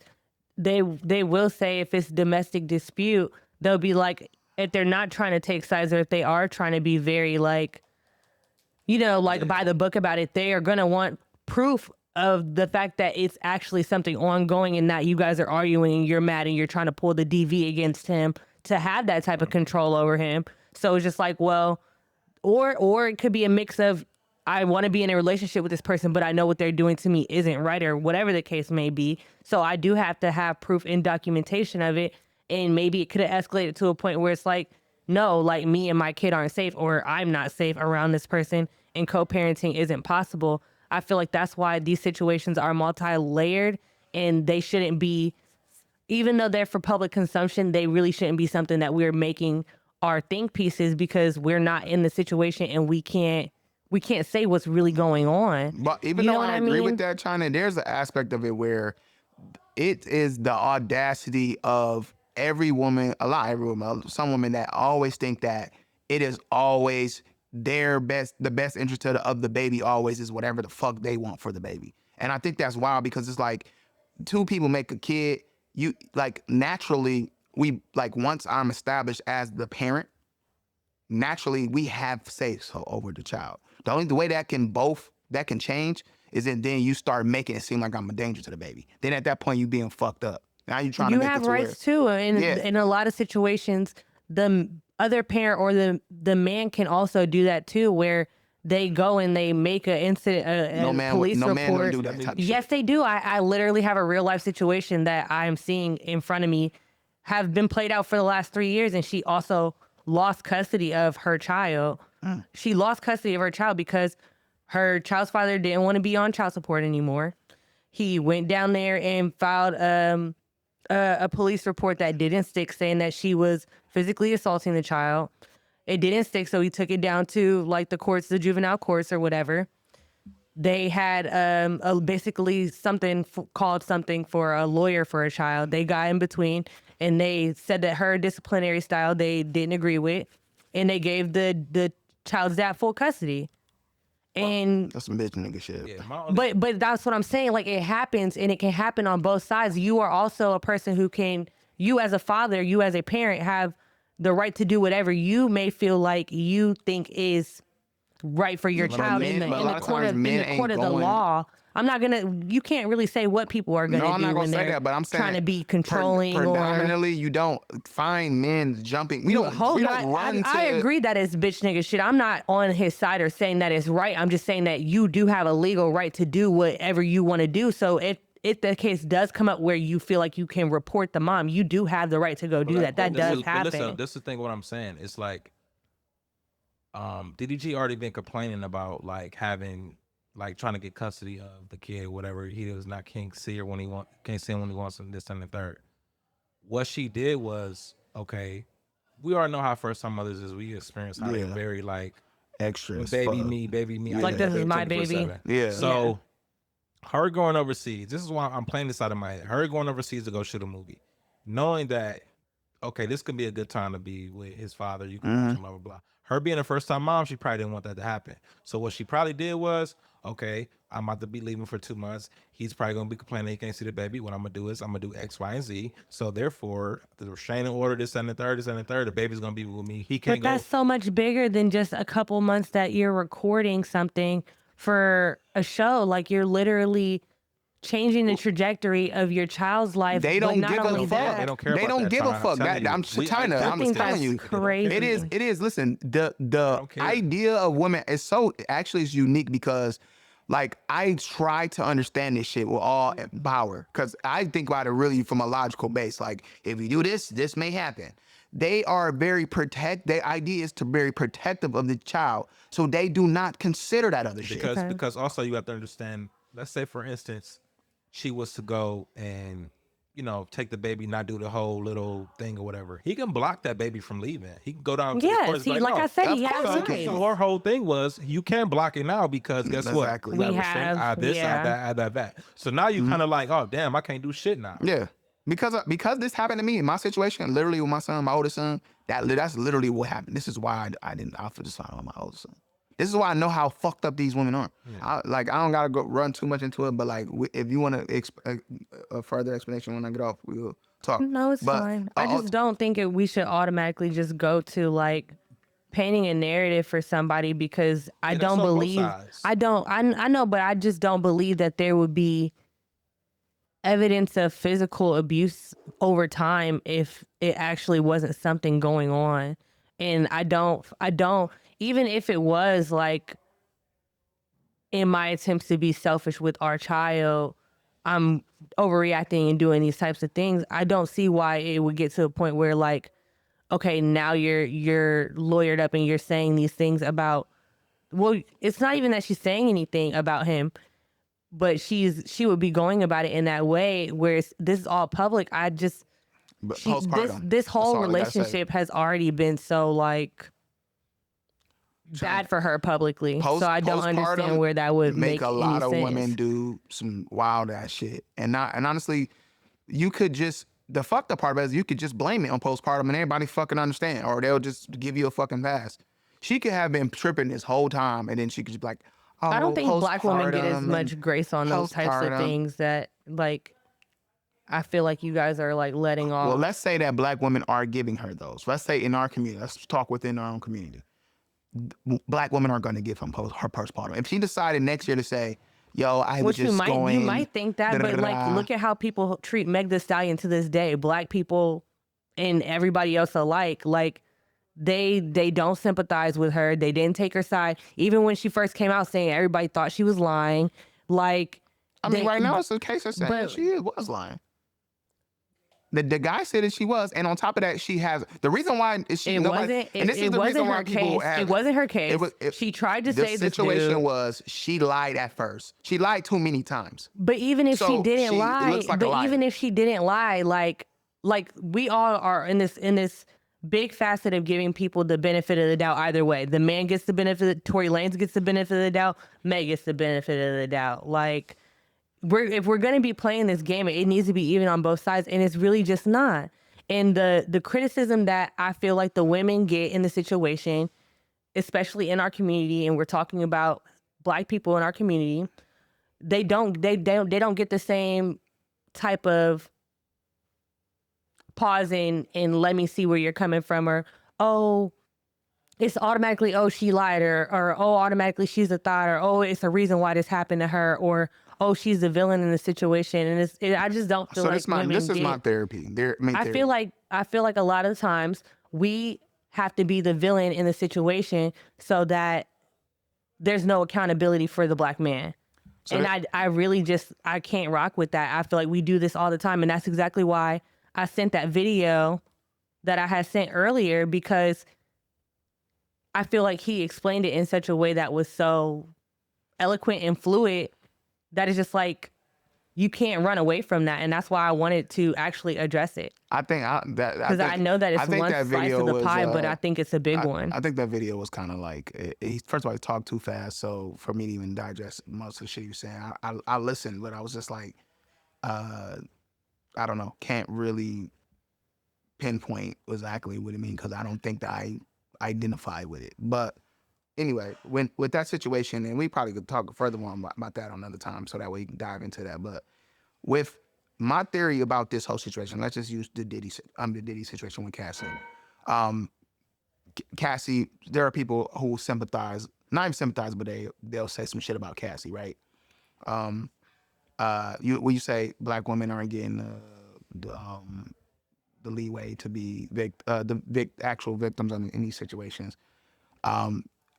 they will say if it's domestic dispute, they'll be like, if they're not trying to take sides or if they are trying to be very like, you know, like by the book about it, they are gonna want proof of the fact that it's actually something ongoing and not you guys are arguing and you're mad and you're trying to pull the DV against him to have that type of control over him. So it's just like, well, or it could be a mix of I want to be in a relationship with this person, but I know what they're doing to me isn't right or whatever the case may be. So I do have to have proof and documentation of it. And maybe it could have escalated to a point where it's like, no, like me and my kid aren't safe or I'm not safe around this person and co-parenting isn't possible. I feel like that's why these situations are multi-layered and they shouldn't be, even though they're for public consumption, they really shouldn't be something that we're making our think pieces because we're not in the situation and we can't say what's really going on. But even You know though what I I agree mean? with that, China, there's an aspect of it where it is the audacity of every woman, every woman, some women that always think that it is always the best interest of the baby always is whatever the fuck they want for the baby. And I think that's wild because it's like two people make a kid, you like naturally we like once I'm established as the parent, naturally we have say so over the child. The way that can change is that then you start making it seem like I'm a danger to the baby. Then at that point you being fucked up. Now you trying to You make have it to rights too. And Yeah. in a lot of situations, the other parent or the man can also do that too, where they go and they make an incident, a police no man report. would do that type of shit. Yes, they do. I literally have a real life situation that I'm seeing in front of me have been played out for the last 3 years. And she also lost custody of her child. She lost custody of her child because her child's father didn't want to be on child support anymore. He went down there and filed a police report that didn't stick, saying that she was physically assaulting the child. It didn't stick, so he took it down to like the courts, the juvenile courts or whatever. They had basically called something for a lawyer for a child. They got in between and they said that her disciplinary style they didn't agree with, and they gave the child's dad full custody. And That's some bitch nigga shit. yeah, my only, but that's what I'm saying. Like it happens and it can happen on both sides. You are also a person who you as a father, you as a parent have the right to do whatever you may feel like you think is right for your But child men- in but a lot the of court times of, in men the ain't court of the going- law. You can't really say what people are going to No, I'm do not when gonna say they're that, but I'm saying trying to be controlling or predominantly you don't find men jumping. We don't run to. I agree that it's bitch nigga shit. I'm not on his side or saying that it's right. I'm just saying that you do have a legal right to do whatever you want to do. So if the case does come up where you feel like you can report the mom, you do have the right to go do that. That does happen. Listen, this is the thing. What I'm saying, it's like, DDG already been complaining about like having, like trying to get custody of the kid, whatever. He does not can't see her when he can't see him when he wants him, this and the third. What she did was, okay, we already know how first time mothers is. We experience how they Yeah. very like Extra as baby fuck. me, baby me. I Like, get this is it my baby. 24/7. Yeah. So her going overseas, this is why I'm playing this out of my head. Her going overseas to go shoot a movie, knowing that, okay, this could be a good time to be with his father. You can watch him, blah, blah, blah. Her being a first time mom, she probably didn't want that to happen. So what she probably did was, okay, I'm about to be leaving for 2 months. He's probably going to be complaining he can't see the baby. What I'm going to do is I'm going to do X, Y, and Z. So therefore, the restraining order, this and the third, the baby's going to be with me. He can't But that's so much bigger than just a couple months that you're recording something for a show. Like you're literally changing the trajectory of your child's life. They but don't not give only a that, fuck. They don't care They about don't that, give a China. fuck. I'm telling you. China, I I'm think telling that's you. crazy. It is. Listen, the don't care. idea of women is so actually is unique because, like, I try to understand this shit with all power because I think about it really from a logical base. Like, if you do this, this may happen. they are their idea is to very protective of the child. So they do not consider that other shit. Because also you have to understand, let's say for instance, she was to go and take the baby, not do the whole little thing or whatever. He can block that baby from leaving. He can go down to the court. Yeah, see, like I said, he has rights. So her whole thing was you can't block it now because guess Exactly. what? We That restraint, have, this, yeah. that. So now you kind of like, oh damn, I can't do shit now. Yeah, because this happened to me in my situation, literally with my son, my oldest son. That's literally what happened. This is why I didn't offer to sign on my oldest son. This is why I know how fucked up these women are. I don't gotta go run too much into it, but like if you want a further explanation when I get off, we'll talk. No, it's But, fine. I just don't think we should automatically just go to like painting a narrative for somebody because I And don't that's on both believe sides. I know, but I just don't believe that there would be evidence of physical abuse over time if it actually wasn't something going on. And I don't even if it was like in my attempts to be selfish with our child, I'm overreacting and doing these types of things. I don't see why it would get to a point where like, okay, now you're lawyered up and you're saying these things about, well, it's not even that she's saying anything about him, but she would be going about it in that way where this is all public. But postpartum. This That's whole all I gotta say. relationship has already been so like bad for her publicly. So I don't understand Postpartum where that would make a lot of any sense. women do some wild ass shit, and honestly, you could just the fucked up part about it is you could just blame it on postpartum and everybody fucking understand, or they'll just give you a fucking pass. She could have been tripping this whole time, and then she could just be like, "Oh, I don't think black women get as postpartum much grace on those types of postpartum." things that like I feel like you guys are like letting off. Well, let's say that black women are giving her those. Let's say in our community, let's talk within our own community. Black women are going to give her postpartum. If she decided next year to say, "Yo, I was Which just going," you might think that, but like look at how people treat Meg Thee Stallion to this day. Black people and everybody else alike, like they don't sympathize with her. They didn't take her side, even when she first came out saying everybody thought she was lying. Like I mean, right now it's a case of saying but- she was lying. The guy said that she was, and on top of that, she has the reason why is she. It nobody, wasn't. and this is It the reason wasn't why her people case. have. It wasn't her case. It- She tried to the say this situation dude. was she lied at first. She lied too many times. But even if So she didn't she lie, looks like a but liar. even if she didn't lie, like we all are in this big facet of giving people the benefit of the doubt either way. The man gets the benefit, Tory Lanez gets the benefit of the doubt, Meg gets the benefit of the doubt. Like if we're gonna be playing this game, it needs to be even on both sides, and it's really just not. And the criticism that I feel like the women get in the situation, especially in our community, and we're talking about black people in our community, they don't get the same type of pausing and let me see where you're coming from, or oh, it's automatically oh she lied, or oh automatically she's a thought, or oh it's a reason why this happened to her, or oh she's the villain in the situation. And I just don't feel So like this is my therapy. I feel like a lot of the times we have to be the villain in the situation so that there's no accountability for the black man. So and I really just I can't rock with that. I feel like we do this all the time, and that's exactly why I sent that video that I had sent earlier, because I feel like he explained it in such a way that was so eloquent and fluid that it's just like you can't run away from that, and that's why I wanted to actually address it. I think Because I know that it's one slice of the pie, but I think it's a big one. I think that video was kind of like first of all he talked too fast, so for me to even digest most of the shit he was saying, I listened, but I was just like, I don't know, can't really pinpoint exactly what it means because I don't think that I identify with it. But anyway, with that situation, and we probably could talk further on about that another time, so that we can dive into that. But with my theory about this whole situation, let's just use the Diddy situation with Cassie. Cassie, there are people who sympathize, not even sympathize, but they'll say some shit about Cassie, right? When you say black women aren't getting the leeway to be actual victims in these situations.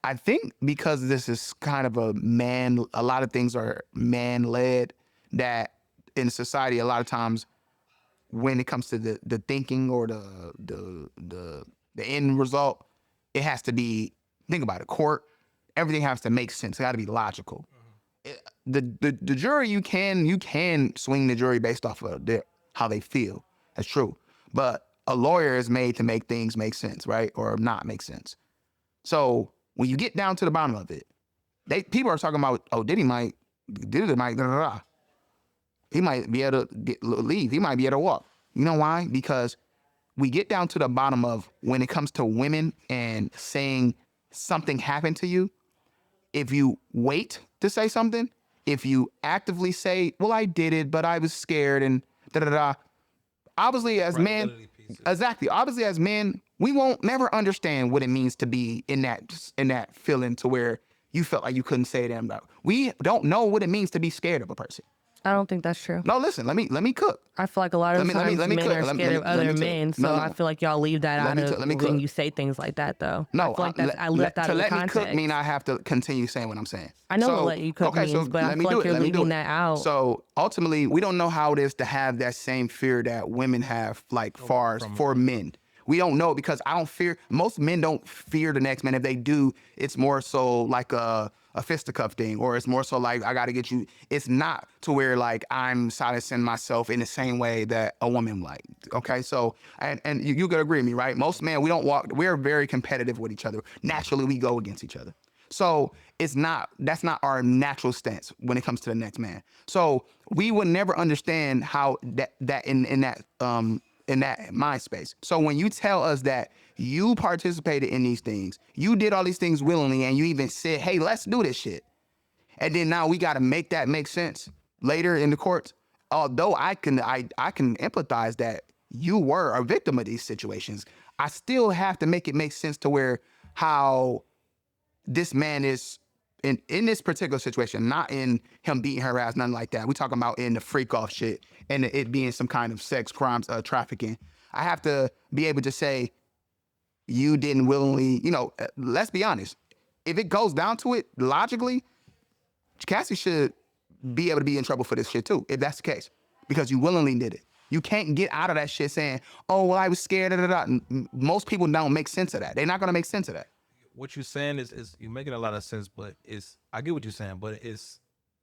I think because this is kind of a lot of things are man-led, that in society a lot of times when it comes to the thinking or the end result, it has to be, think about it, court, everything has to make sense. It got to be logical. The jury, you can swing the jury based off of how they feel. That's true. But a lawyer is made to make things make sense, right? Or not make sense. So when you get down to the bottom of it, people are talking about, oh, Diddy might, da, da, da. He might be able to leave. He might be able to walk. You know why? Because we get down to the bottom of when it comes to women and saying something happened to you. If you wait to say something, if you actively say, well, I did it, but I was scared and da da da. Obviously, as men, exactly. Obviously, as men, we won't never understand what it means to be in that feeling to where you felt like you couldn't say it. We don't know what it means to be scared of a person. I don't think that's true. No, listen. Let me cook. I feel like a lot of times men are scared of other men, so I feel like y'all leave that out of when you say things like that, though. No, I feel like that's I left out of the context. To let me cook mean I have to continue saying what I'm saying. I know what let you cook means, but I feel like you're leaving that out. So ultimately, we don't know how it is to have that same fear that women have, like far as for men. We don't know because most men don't fear the next man. If they do, it's more so like a fisticuff thing, or it's more so like, I got to get you. It's not to where like I'm silencing myself in the same way that a woman like, okay? So, and you could agree with me, right? Most men, we're very competitive with each other. Naturally, we go against each other. So that's not our natural stance when it comes to the next man. So we would never understand how that in that mind space. So when you tell us that you participated in these things, you did all these things willingly, and you even said, hey, let's do this shit. And then now we got to make that make sense later in the courts. Although I can empathize that you were a victim of these situations, I still have to make it make sense to where how this man is in this particular situation, not in him beating her ass, nothing like that. We're talking about in the freak off shit and it being some kind of sex crimes, trafficking. I have to be able to say, you didn't willingly, let's be honest. If it goes down to it, logically, Cassie should be able to be in trouble for this shit too, if that's the case, because you willingly did it. You can't get out of that shit saying, oh, well, I was scared, da, da, da. Most people don't make sense of that. They're not going to make sense of that. What you're saying is you're making a lot of sense, but I get what you're saying, but it's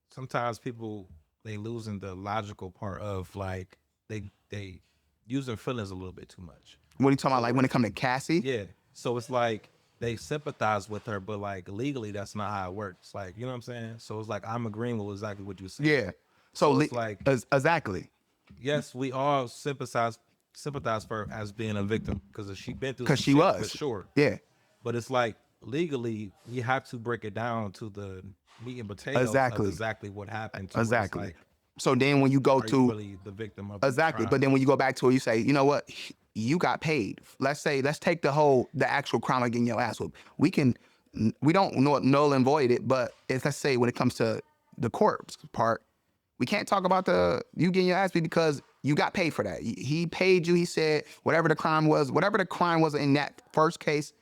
sometimes people, they losing the logical part of like, they use their feelings a little bit too much. What are you talking about? Like when it comes to Cassie? Yeah. So it's like they sympathize with her, but like legally, that's not how it works. Like, you know what I'm saying? So it's like I'm agreeing with exactly what you're saying. Yeah. So it's like exactly. Yes, we all sympathize for her as being a victim because she been through. Because she was for sure. Yeah. But it's like legally, we have to break it down to the meat and potatoes exactly. of exactly what happened. Exactly. Like, so then when you go to really the victim of exactly, but then when you go back to it, you say, you know what, you got paid. Let's take the actual crime of getting your ass whooped. We don't null and void it, but let's say when it comes to the court part, we can't talk about you getting your ass beat because you got paid for that. He paid you. He said whatever the crime was in that first case,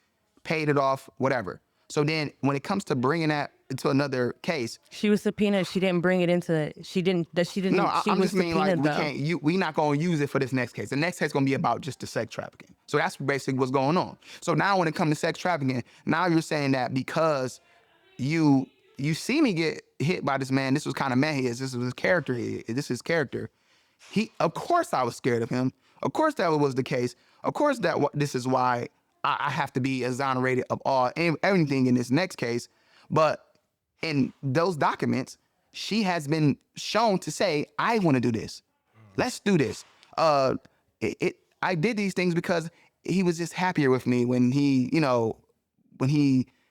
paid it off, whatever. So then when it comes to bringing that into another case, she was subpoenaed. She didn't bring it into. She didn't. No, I'm just meaning like we not gonna use it for this next case. The next case is gonna be about just the sex trafficking. So that's basically what's going on. So now when it comes to sex trafficking, now you're saying that because you see me get hit by this man, this was kind of man he is. This was his character. This is his character. Of course I was scared of him. Of course that was the case. Of course this is why I have to be exonerated of everything in this next case. But in those documents, she has been shown to say, I want to do this. Let's do this. I did these things because he was just happier with me when he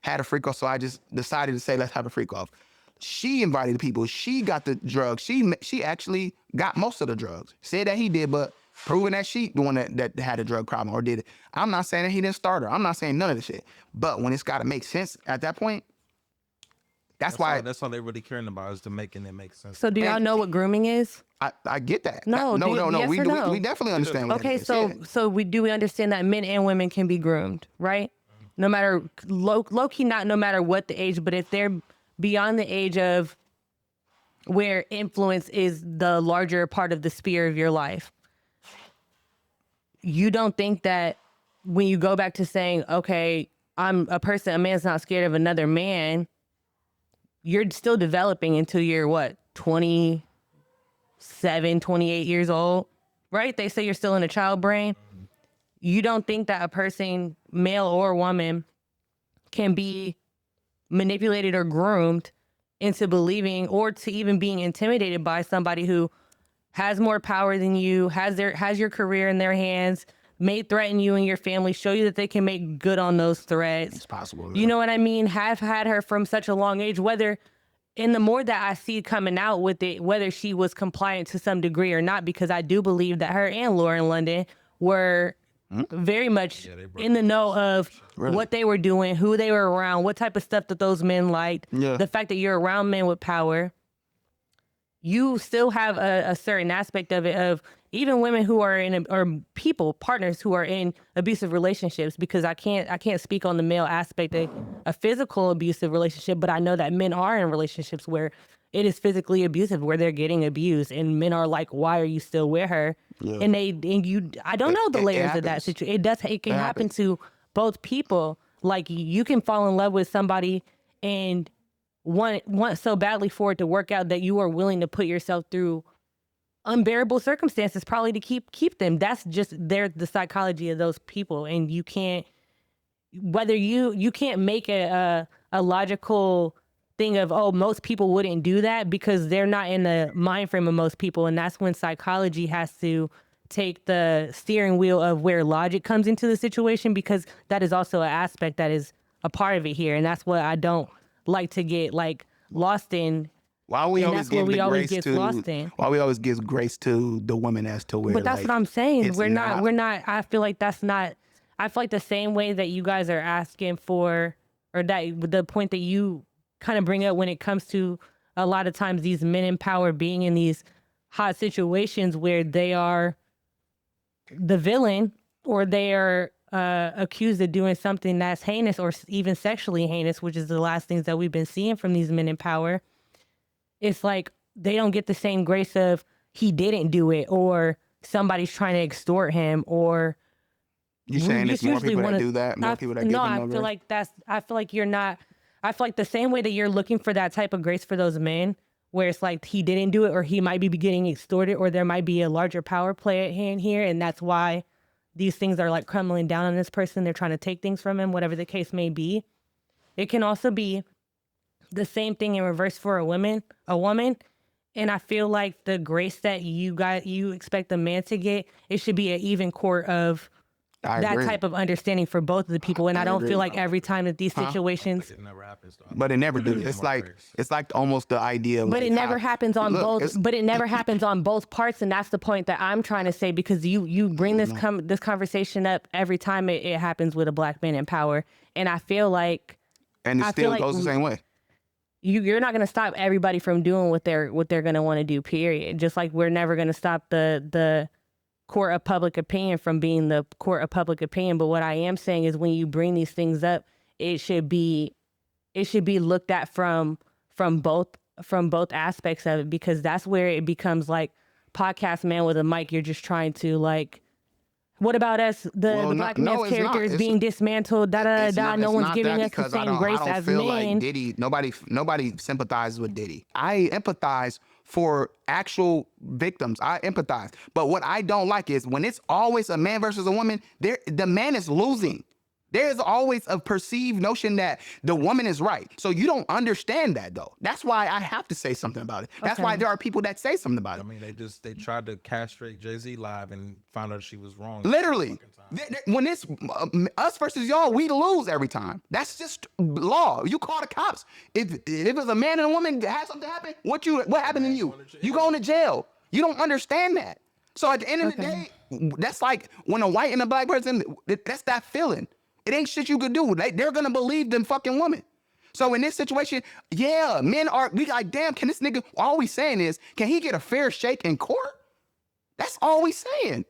had a freak off. So I just decided to say, let's have a freak off. She invited the people. She got the drugs. She actually got most of the drugs. Said that he did, but proving that she the one that had a drug problem or did it. I'm not saying that he didn't start her. I'm not saying none of the shit. But when it's got to make sense at that point, that's why. That's all they're really caring about is to making it make sense. So do y'all know what grooming is? I get that. No. Yes we or no? We definitely understand what okay, it is. so Yeah. so we understand that men and women can be groomed, right? No matter low key, not no matter what the age, but if they're beyond the age of where influence is the larger part of the sphere of your life, you don't think that when you go back to saying, okay, I'm a person, a man's not scared of another man, you're still developing until you're what, 27, 28 years old, right? They say you're still in a child brain. You don't think that a person, male or woman, can be manipulated or groomed into believing or to even being intimidated by somebody who has more power than you, has your career in their hands, may threaten you and your family, show you that they can make good on those threats. It's possible. You know what I mean? Have had her from such a long age, whether, and the more that I see coming out with it, whether she was compliant to some degree or not, because I do believe that her and Lauren London were very much in the know of what they were doing, who they were around, what type of stuff that those men liked. Yeah. The fact that you're around men with power, you still have a certain aspect of it, of even women who are in, or people, partners who are in abusive relationships, because I can't speak on the male aspect of a physical abusive relationship, but I know that men are in relationships where it is physically abusive, where they're getting abused, and men are like, why are you still with her? Yeah. And I don't know the layers of that happens. situation. It can happen happens. to both people. Like, you can fall in love with somebody and want so badly for it to work out that you are willing to put yourself through unbearable circumstances probably to keep them. That's just the psychology of those people. And you can't, whether you can't make a logical thing of, oh, most people wouldn't do that, because they're not in the mind frame of most people. And that's when psychology has to take the steering wheel of where logic comes into the situation, because that is also an aspect that is a part of it here. And that's what I don't like to get like lost in. Why we And always that's where give we the always grace get lost in. Why we always give grace to the women as to where? But that's like, what I'm saying. it's We're not. I feel like that's not. I feel like the same way that you guys are asking for, or that the point that you kind of bring up when it comes to a lot of times these men in power being in these hot situations where they are the villain, or they are accused of doing something that's heinous or even sexually heinous, which is the last things that we've been seeing from these men in power. It's like they don't get the same grace of he didn't do it, or somebody's trying to extort him, or you saying we it's more usually people that wanna- do that, more people that give No, them I no feel grace? like you're not. I feel like the same way that you're looking for that type of grace for those men, where it's like he didn't do it, or he might be getting extorted, or there might be a larger power play at hand here, and that's why these things are like crumbling down on this person. They're trying to take things from him, whatever the case may be. It can also be the same thing in reverse for a woman. And I feel like the grace that you expect the man to get, it should be an even court of I that agree. type of understanding for both of the people. And I don't agree. feel like every time that these situations, It never happens though. But it never do. More It's like almost the idea of but like it never how- happens on Look, both. it's- But it never happens on both parts, and that's the point that I'm trying to say. Because you bring this conversation up every time it happens with a black man in power, and I feel like and it I still feel like goes the same way. you're not going to stop everybody from doing what they're going to want to do, period. Just like we're never going to stop the court of public opinion from being the court of public opinion. But what I am saying is, when you bring these things up, it should be looked at from both aspects of it, because that's where it becomes like podcast man with a mic. You're just trying to like, what about us? The black man's character is being dismantled. It's No not one's giving that us the because I same grace don't as feel men. like Diddy. Nobody sympathizes with Diddy. I empathize for actual victims. I empathize. But what I don't like is when it's always a man versus a woman, the man is losing. There's always a perceived notion that the woman is right. So you don't understand that, though. That's why I have to say something about it. That's why there are people that say something about it. I mean, they tried to castrate Jay-Z live and found out she was wrong. Literally. When it's us versus y'all, we lose every time. That's just law. You call the cops. If it was a man and a woman that had something happen, what happened to you? You going to jail. You don't understand that. So at the end of the day, that's like when a white and a black person, that's that feeling. It ain't shit you could do. They're gonna believe them fucking women. So in this situation, yeah, we like, damn, can this nigga, all we saying is, can he get a fair shake in court? That's all we saying.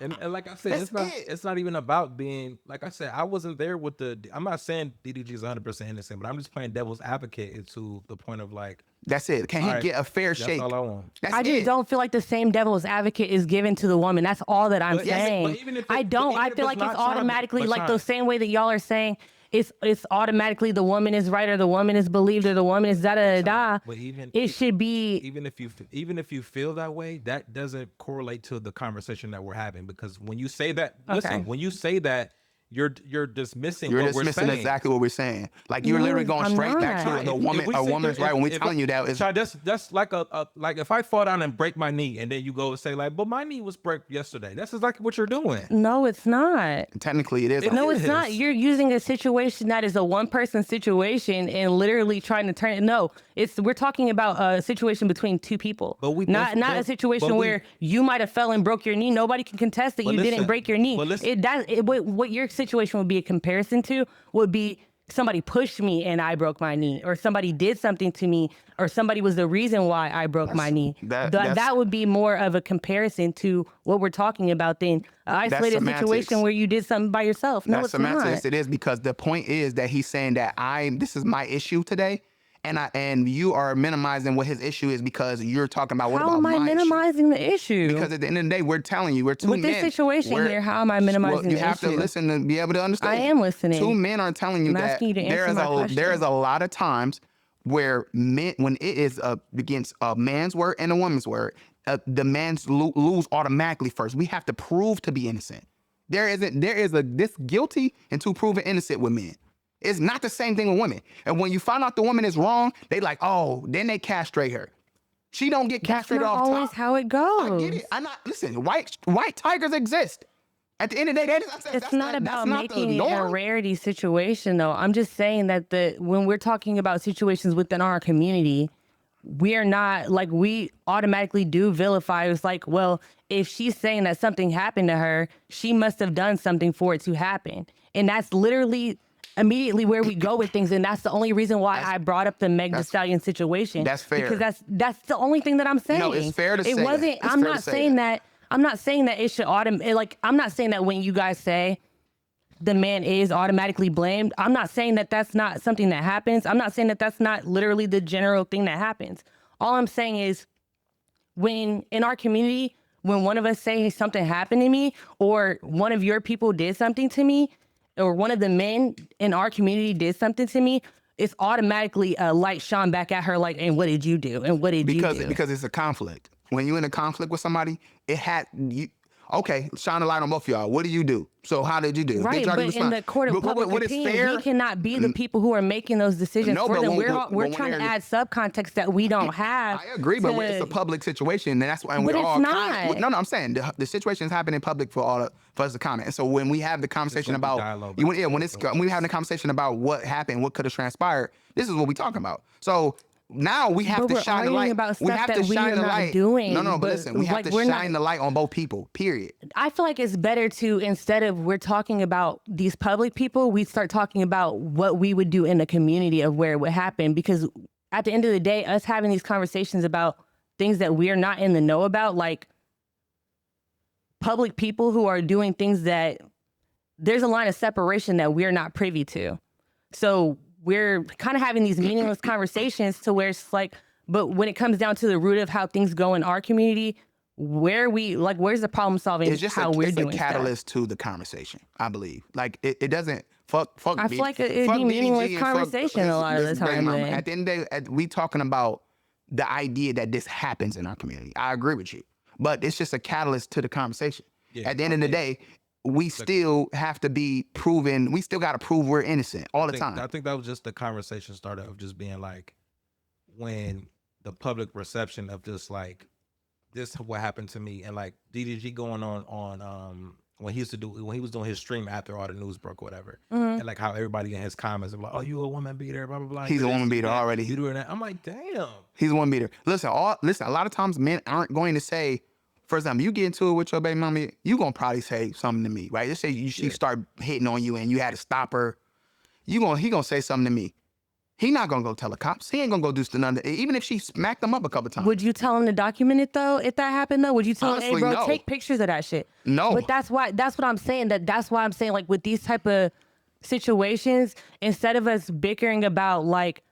And like I said, That's it's not even about being, like I said, I wasn't there with I'm not saying DDG is 100% innocent, but I'm just playing devil's advocate to the point of like, That's it. Can all he right, get a fair that's shake? all I want. That's I just it. don't feel like the same devil's advocate is given to the woman. That's all that I'm But yes, saying. but even if I it- don't. but I even if feel it's like it's not trying to- automatically but like trying- the same way that y'all are saying it's automatically the woman is right or the woman is believed or the woman is da da da. But even It should be. even if you feel that way, that doesn't correlate to the conversation that we're having, because when you say that, Okay. listen, when you say that, you're dismissing You're what we're dismissing saying. exactly what we're saying. Like you're No, literally going I'm straight back not. to the If woman. we A sit woman's there- right when we're if telling you that. Chai, that's like like if I fall down and break my knee and then you go and say like, but my knee was broke yesterday. That's exactly what you're doing. No, it's not. Technically, it is. No, it's not. is. You're using a situation that is a one-person situation and literally trying to turn it. No, we're talking about a situation between two people. But we not both- a but- situation but we- where you might have fell and broke your knee. Nobody can contest that But you didn't listen, break your knee. but listen- What your situation would be a comparison to would be somebody pushed me and I broke my knee, or somebody did something to me, or somebody was the reason why I broke my knee. That would be more of a comparison to what we're talking about than an isolated semantics. situation where you did something by yourself. No, That's it's semantics. not. It is, because the point is that he's saying that this is my issue today, and you are minimizing what his issue is because you're talking about what How about am I my issue? minimizing the issue? Because at the end of the day, we're telling you, we're two With men. this situation We're- here, how am I minimizing well, you the have to issue? listen to be able to understand. I am listening. Two men are telling you I'm that asking you to answer my question. there is a lot of times where men, when it is against a man's word and a woman's word, the man's lose automatically first. We have to prove to be innocent. There is this guilty and to proven innocent with men. It's not the same thing with women. And when you find out the woman is wrong, they like, oh, then they castrate her. She don't get That's castrated not off always top. how it goes. I get it. Listen, white tigers exist. At the end of the day, It's not about that's making the it a norm. rarity situation, though. I'm just saying that when we're talking about situations within our community, we are not like we automatically do vilify. It's like, well, if she's saying that something happened to her, she must have done something for it to happen, and that's literally immediately where we go with things. And that's the only reason why I brought up the Meg Thee Stallion situation. That's fair. because that's the only thing that I'm saying. No, it's fair to say it that. wasn't. It's I'm fair not to say saying that. I'm not saying that it should like. I'm not saying that when you guys say the man is automatically blamed, I'm not saying that that's not something that happens. I'm not saying that that's not literally the general thing that happens. All I'm saying is when in our community, when one of us say something happened to me, or one of your people did something to me, or one of the men in our community did something to me, it's automatically a light shone back at her like, and what did you do? And what did you do? Because it's a conflict. When you're in a conflict with somebody, okay, shine a light on both of y'all. What do you do? So how did you do? Right, Did y'all but respond? in the court of public what is opinion, fair? we cannot be the people who are making those decisions No, for but them. when- We're when trying to they're- add subcontext that we don't have. I agree, but it's a public situation, and that's why. And But we're it's all not. No, I'm saying the situations happen in public for us to comment. And so when we have the conversation when we about, dialogue when we have the conversation about what happened, what could have transpired, this is what we're talking about. So now we have But to we're shine the arguing light. about We stuff have that to we shine are the not light. doing, No, but but, listen, we have like, to we're not- shine the light on both people. Period. I feel like it's better to, instead of we're talking about these public people, we start talking about what we would do in the community of where it would happen. Because at the end of the day, us having these conversations about things that we're not in the know about, like public people who are doing things that there's a line of separation that we're not privy to. So we're kind of having these meaningless conversations to where it's like, but when it comes down to the root of how things go in our community, where's the problem solving? It's just how we're it's doing a stuff. catalyst to the conversation, I believe. Like it doesn't fuck. I feel like it'd fuck be DDG meaningless and conversation a lot of the listen, baby time, mama, man. At the end of the day, we talking about the idea that this happens in our community. I agree with you, but it's just a catalyst to the conversation. Yeah, At the end of the day, we still have to be proven. We still got to prove we're innocent all the time. I think that was just the conversation starter of just being like, when the public reception of just like, this what happened to me, and like DDG going on when he was doing his stream after all the news broke or whatever, and like how everybody in his comments are like, oh, you a woman beater, blah blah blah. He's a woman beater already. You doing that? I'm like, damn. He's one beater. Listen, a lot of times men aren't going to say, for example, you get into it with your baby mommy, you gonna probably say something to me, right? Let's say she start hitting on you and you had to stop her. He gonna say something to me. He not gonna go tell the cops. He ain't gonna go do none. Even if she smacked him up a couple times. Would you tell him to document it though? If that happened though, would you tell him, hey Honestly, bro, no. take pictures of that shit? No. But that's what I'm saying. That's why I'm saying, like, with these type of situations, instead of us bickering about like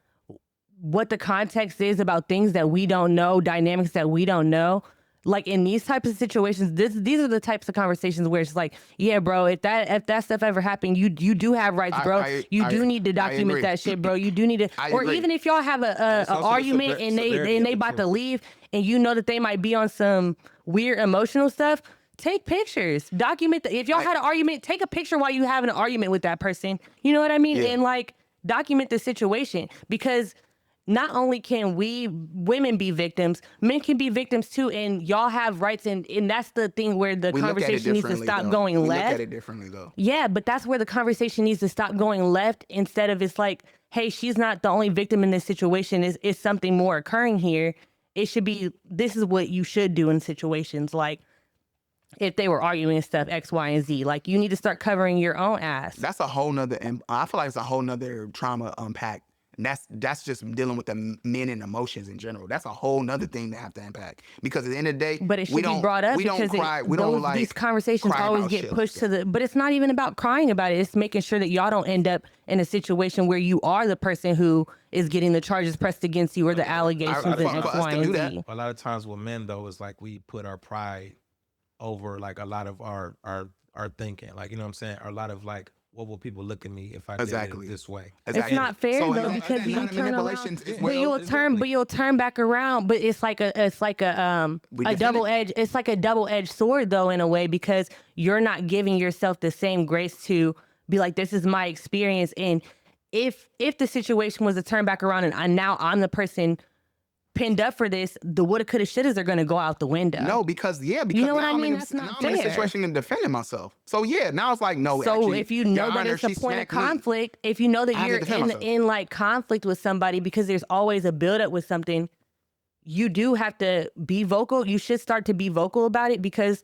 what the context is about things that we don't know, dynamics that we don't know, like in these types of situations, these are the types of conversations where it's like, yeah, bro, if that stuff ever happened, you do have rights, bro. You do need to document agree. that shit, bro. You do need to, or agree. even if y'all have a also the argument and severity of they it, about too. to leave, and you know that they might be on some weird emotional stuff. Take pictures, document if y'all had an argument, take a picture while you have an argument with that person. You know what I mean? Yeah. And like document the situation, because not only can we women be victims, men can be victims too, and y'all have rights, and that's the thing where the We look at it conversation needs to differently, stop though. going we left. look at it differently though. Yeah, but that's where the conversation needs to stop going left, instead of it's like, hey, she's not the only victim in this situation. Is something more occurring here? It should be, this is what you should do in situations like if they were arguing stuff X, Y, and Z. Like, you need to start covering your own ass. That's a whole nother. I feel like it's a whole nother trauma unpack. And that's just dealing with the men and emotions in general. That's a whole nother thing to have to unpack. Because at the end of the day, But it should we be don't, brought up we don't because cry. We don't like these conversations cry always about get shit pushed like to the. But it's not even about crying about it. It's making sure that y'all don't end up in a situation where you are the person who is getting the charges pressed against you or the allegations and fuck X, for us Y, to and do that. Z. A lot of times with men though, it's like we put our pride over like a lot of our thinking. Like, you know what I'm saying? Or a lot of like, what will people look at me if I Exactly. did it this way? It's not fair So, though, and because then you the turn around, manipulations is but where- you'll turn back around. But it's like a We a defend double it. edge. It's like a double edged sword though, in a way, because you're not giving yourself the same grace to be like, this is my experience. And if the situation was to turn back around and now I'm the person pinned up for this, the woulda, coulda, shouldas are gonna go out the window. No, because You know what now I mean? I'm in, That's now not I'm in a fair. situation of defending myself. So yeah, now it's like no. So actually, if you know Your that Honor, it's a she point of smacked me. conflict, if you know that I have to you're defend myself. in like conflict with somebody, because there's always a buildup with something, you do have to be vocal. You should start to be vocal about it, because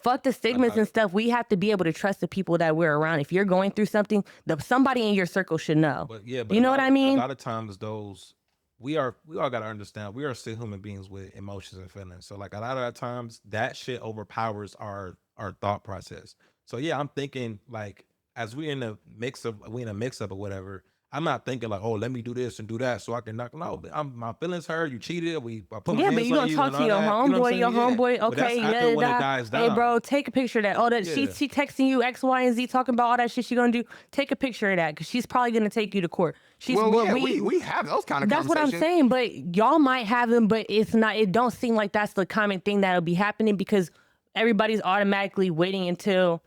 fuck the stigmas and stuff. We have to be able to trust the people that we're around. If you're going through something, somebody in your circle should know. But yeah, You know what I mean? A lot of times those we all gotta understand we are still human beings with emotions and feelings. So like a lot of the times that shit overpowers our thought process. So yeah, I'm thinking like as we in a mix up or whatever, I'm not thinking like, oh, let me do this and do that so I can knock. No, my feelings hurt. You cheated. I put my Yeah, hands but you on gonna talk and to all your that. You know what homeboy, I'm your saying? homeboy. Yeah. But that's Okay, after when it yeah, dies hey, down. bro, take a picture of that. Oh, that Yeah. she texting you X, Y, and Z, talking about all that shit she gonna do. Take a picture of that, because she's probably gonna take you to court. Well, yeah, we have those kind of That's what I'm conversations. saying, but y'all might have them, but it's not. It don't seem like that's the common thing that'll be happening, because everybody's automatically waiting until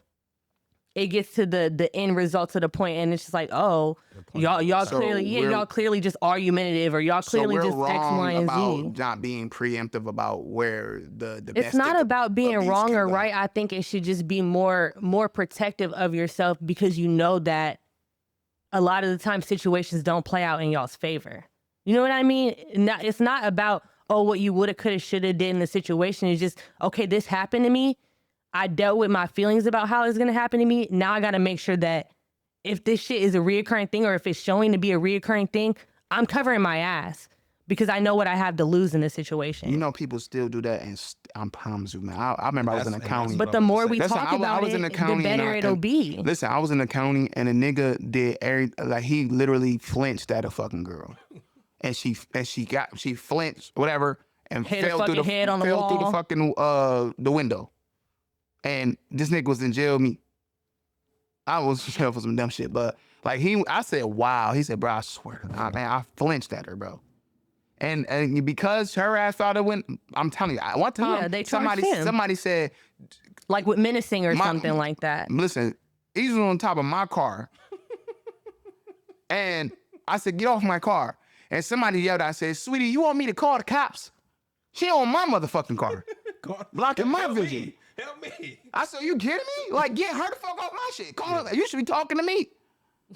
it gets to the end result, to the point, and it's just like, oh, y'all So clearly, we're- y'all clearly just argumentative, or y'all So clearly we're just X, wrong Y, and about Z. not being preemptive about where the It's not about being these wrong can or go. right. I think it should just be more protective of yourself, because you know that a lot of the time situations don't play out in y'all's favor. You know what I mean? It's not about, oh, what you woulda, coulda, shoulda did in the situation. It's just, okay, this happened to me. I dealt with my feelings about how it's gonna happen to me. Now I gotta make sure that if this shit is a reoccurring thing, or if it's showing to be a reoccurring thing, I'm covering my ass, because I know what I have to lose in this situation. You know, people still do that, and I promise you, man. I remember I was in That's- accounting. But the more we Listen, talk I about was in it, accounting the and better it'll be. Listen, I was in accounting, and a nigga did like he literally flinched at a fucking girl, and she flinched whatever and Hit her fell through the fucking head on the fell through the wall. fucking the window, and this nigga was in jail. I was in jail for some dumb shit, but like I said, wow. He said, bro, I swear to God, man, I flinched at her, bro. And because her ass thought it went, I'm telling you, one time Yeah, they charged him. somebody said, Like with menacing or My- something like that. listen, he was on top of my car. And I said, get off my car. And somebody yelled, I said, sweetie, you want me to call the cops? She on my motherfucking car. Blocking my vision. Help me. I said, you kidding me? Like, get her the fuck off my shit. Call her. You should be talking to me.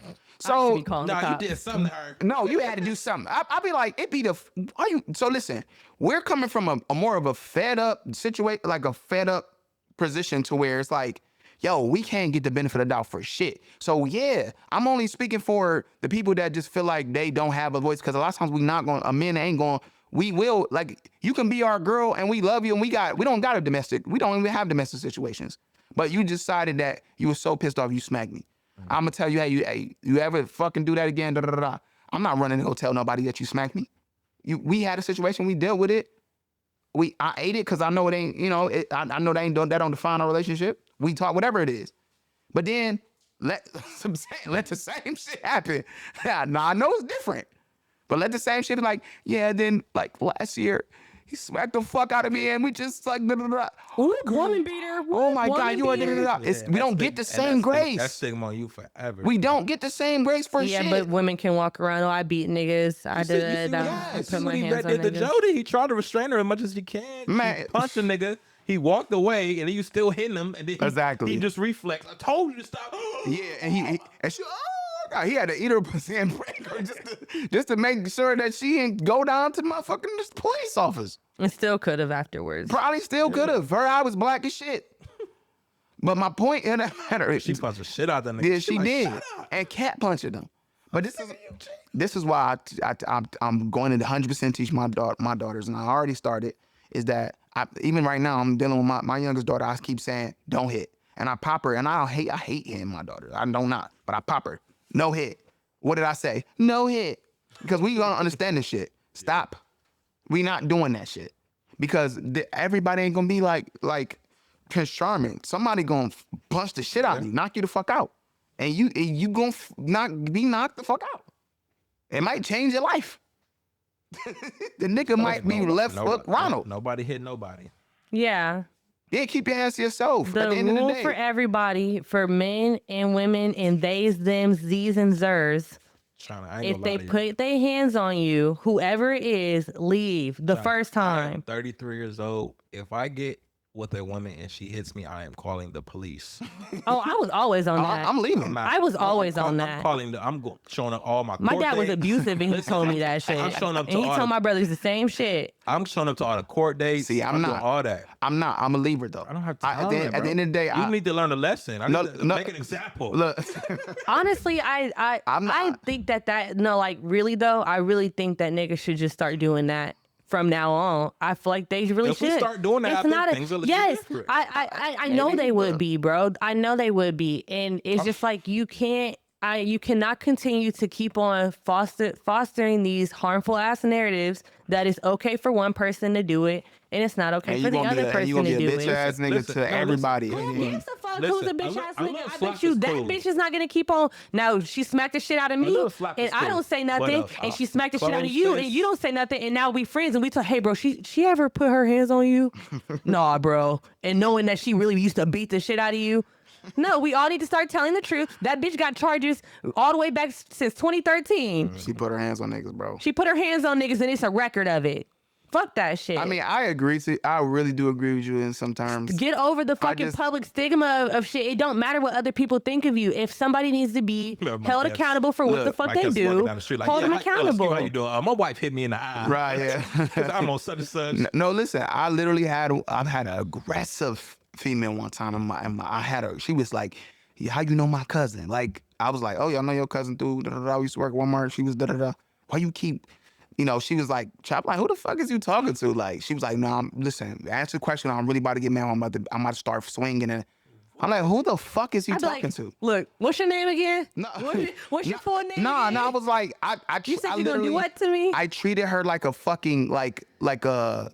I should So, be calling the No, you cops. did something to her. no, you had to do something. I'll be like, so listen, we're coming from a more of a fed up situation, like a fed up position, to where it's like, yo, we can't get the benefit of the doubt for shit. So yeah, I'm only speaking for the people that just feel like they don't have a voice, because a lot of times a men ain't going, we will, like, you can be our girl and we love you and we don't got a domestic, we don't even have domestic situations. But you decided that you were so pissed off you smacked me. I'm gonna tell you, hey, you ever fucking do that again, da da da da. I'm not running to go tell nobody that you smacked me. We had a situation, we dealt with it. I ate it because I know it ain't, I know that don't define our relationship. We talk, whatever it is. But then let the same shit happen. Yeah, nah, I know it's different. But let the same shit be like, yeah, then like last year, he smacked the fuck out of me and we just like, da, da, da. Woman beater. Oh my God, you are, da, da, da. We don't get the same grace. That's stigma on you forever. We don't get the same grace for shit. Yeah, but women can walk around, I beat niggas. I did that. I put my hands on the niggas. Jody, he tried to restrain her as much as he can. Man. He punched a nigga. He walked away, and then you still hitting him, and then he just reflexed. I told you to stop. Yeah, and she, God, he had to eat her pussy and break her just to make sure that she didn't go down to motherfucking this police office. And still could have afterwards. Probably still could have. Her eye was black as shit. But my point in that matter is, She punched the shit out of that nigga. yeah, she did, and cat punched them. But this is why I'm going to 100% teach my daughters, and I already started. Is that even right now I'm dealing with my youngest daughter. I keep saying don't hit, and I pop her, and I hate hitting my daughter. I don't not, but I pop her. No hit. What did I say? No hit. Because we gonna understand this shit. Stop. We not doing that shit. Because everybody ain't gonna be like Prince Charming. Somebody gonna punch the shit out of you, knock you the fuck out, and you gonna be knocked the fuck out. It might change your life. The nigga might be left foot Ronald. Nobody hit nobody. Yeah. Yeah, keep your hands to yourself. The at the end rule of the day. for everybody, for men and women and theys, thems, these, and zers, if they put their hands on you, whoever it is, leave the first I am time. 33 years old. If I get with a woman and she hits me, I am calling the police. Oh, I was always on that. I'm leaving. I was always on that. I'm showing up all my My court dad was dates. abusive and he told me that shit. I'm showing up to and he all told the- my brothers the same shit. I'm showing up to all the court dates. See, I'm doing not. all that. I'm not. I'm a leaver though. I don't have time. At the end of the day, you need to learn a lesson. I need to make an example. Look, Honestly, I think that no, like really though, I really think that niggas should just start doing that from now on. I feel like they really If should. we start doing that, It's I think not things will look yes. different. I know they would be, bro. I know they would be, and it's just like you cannot continue to keep on fostering these harmful ass narratives that it's okay for one person to do it and it's not okay and for you the gonna other be a, person you gonna to be a do bitch it. ass nigga to everybody. Yes, the fuck, Listen, who's a bitch ass a nigga? little I slap bet you is that cool. bitch is not gonna keep on. Now she smacked the shit out of me, little slap and is I cool. don't say But, nothing, and she smacked the shit out of you, and you don't say nothing, and now we friends, and we talk. Hey, bro, she ever put her hands on you? Nah, bro. And knowing that she really used to beat the shit out of you. No, we all need to start telling the truth. That bitch got charges all the way back since 2013. She put her hands on niggas, bro. She put her hands on niggas, and it's a record of it. Fuck that shit. I mean, I really do agree with you in some terms. Get over the fucking public stigma of shit. It don't matter what other people think of you. If somebody needs to be held accountable for what the fuck they do, hold them accountable. How you doing? My wife hit me in the eye. Right, yeah. I'm on such and such. No, listen, I've had an aggressive female one time I had her. She was like, how you know my cousin? Like, I was like, oh, y'all know your cousin through, da-da-da. We used to work at Walmart. She was da-da-da. Why you keep, she was like, Chop, like, who the fuck is you talking to? Like, she was like, no, listen, answer the question. I'm really about to get mad. I'm about to start swinging. And I'm like, who the fuck is you talking to? Look, what's your name again? No. What's your full name? No, again? I was like, You said you're gonna do what to me? I treated her like a fucking, like a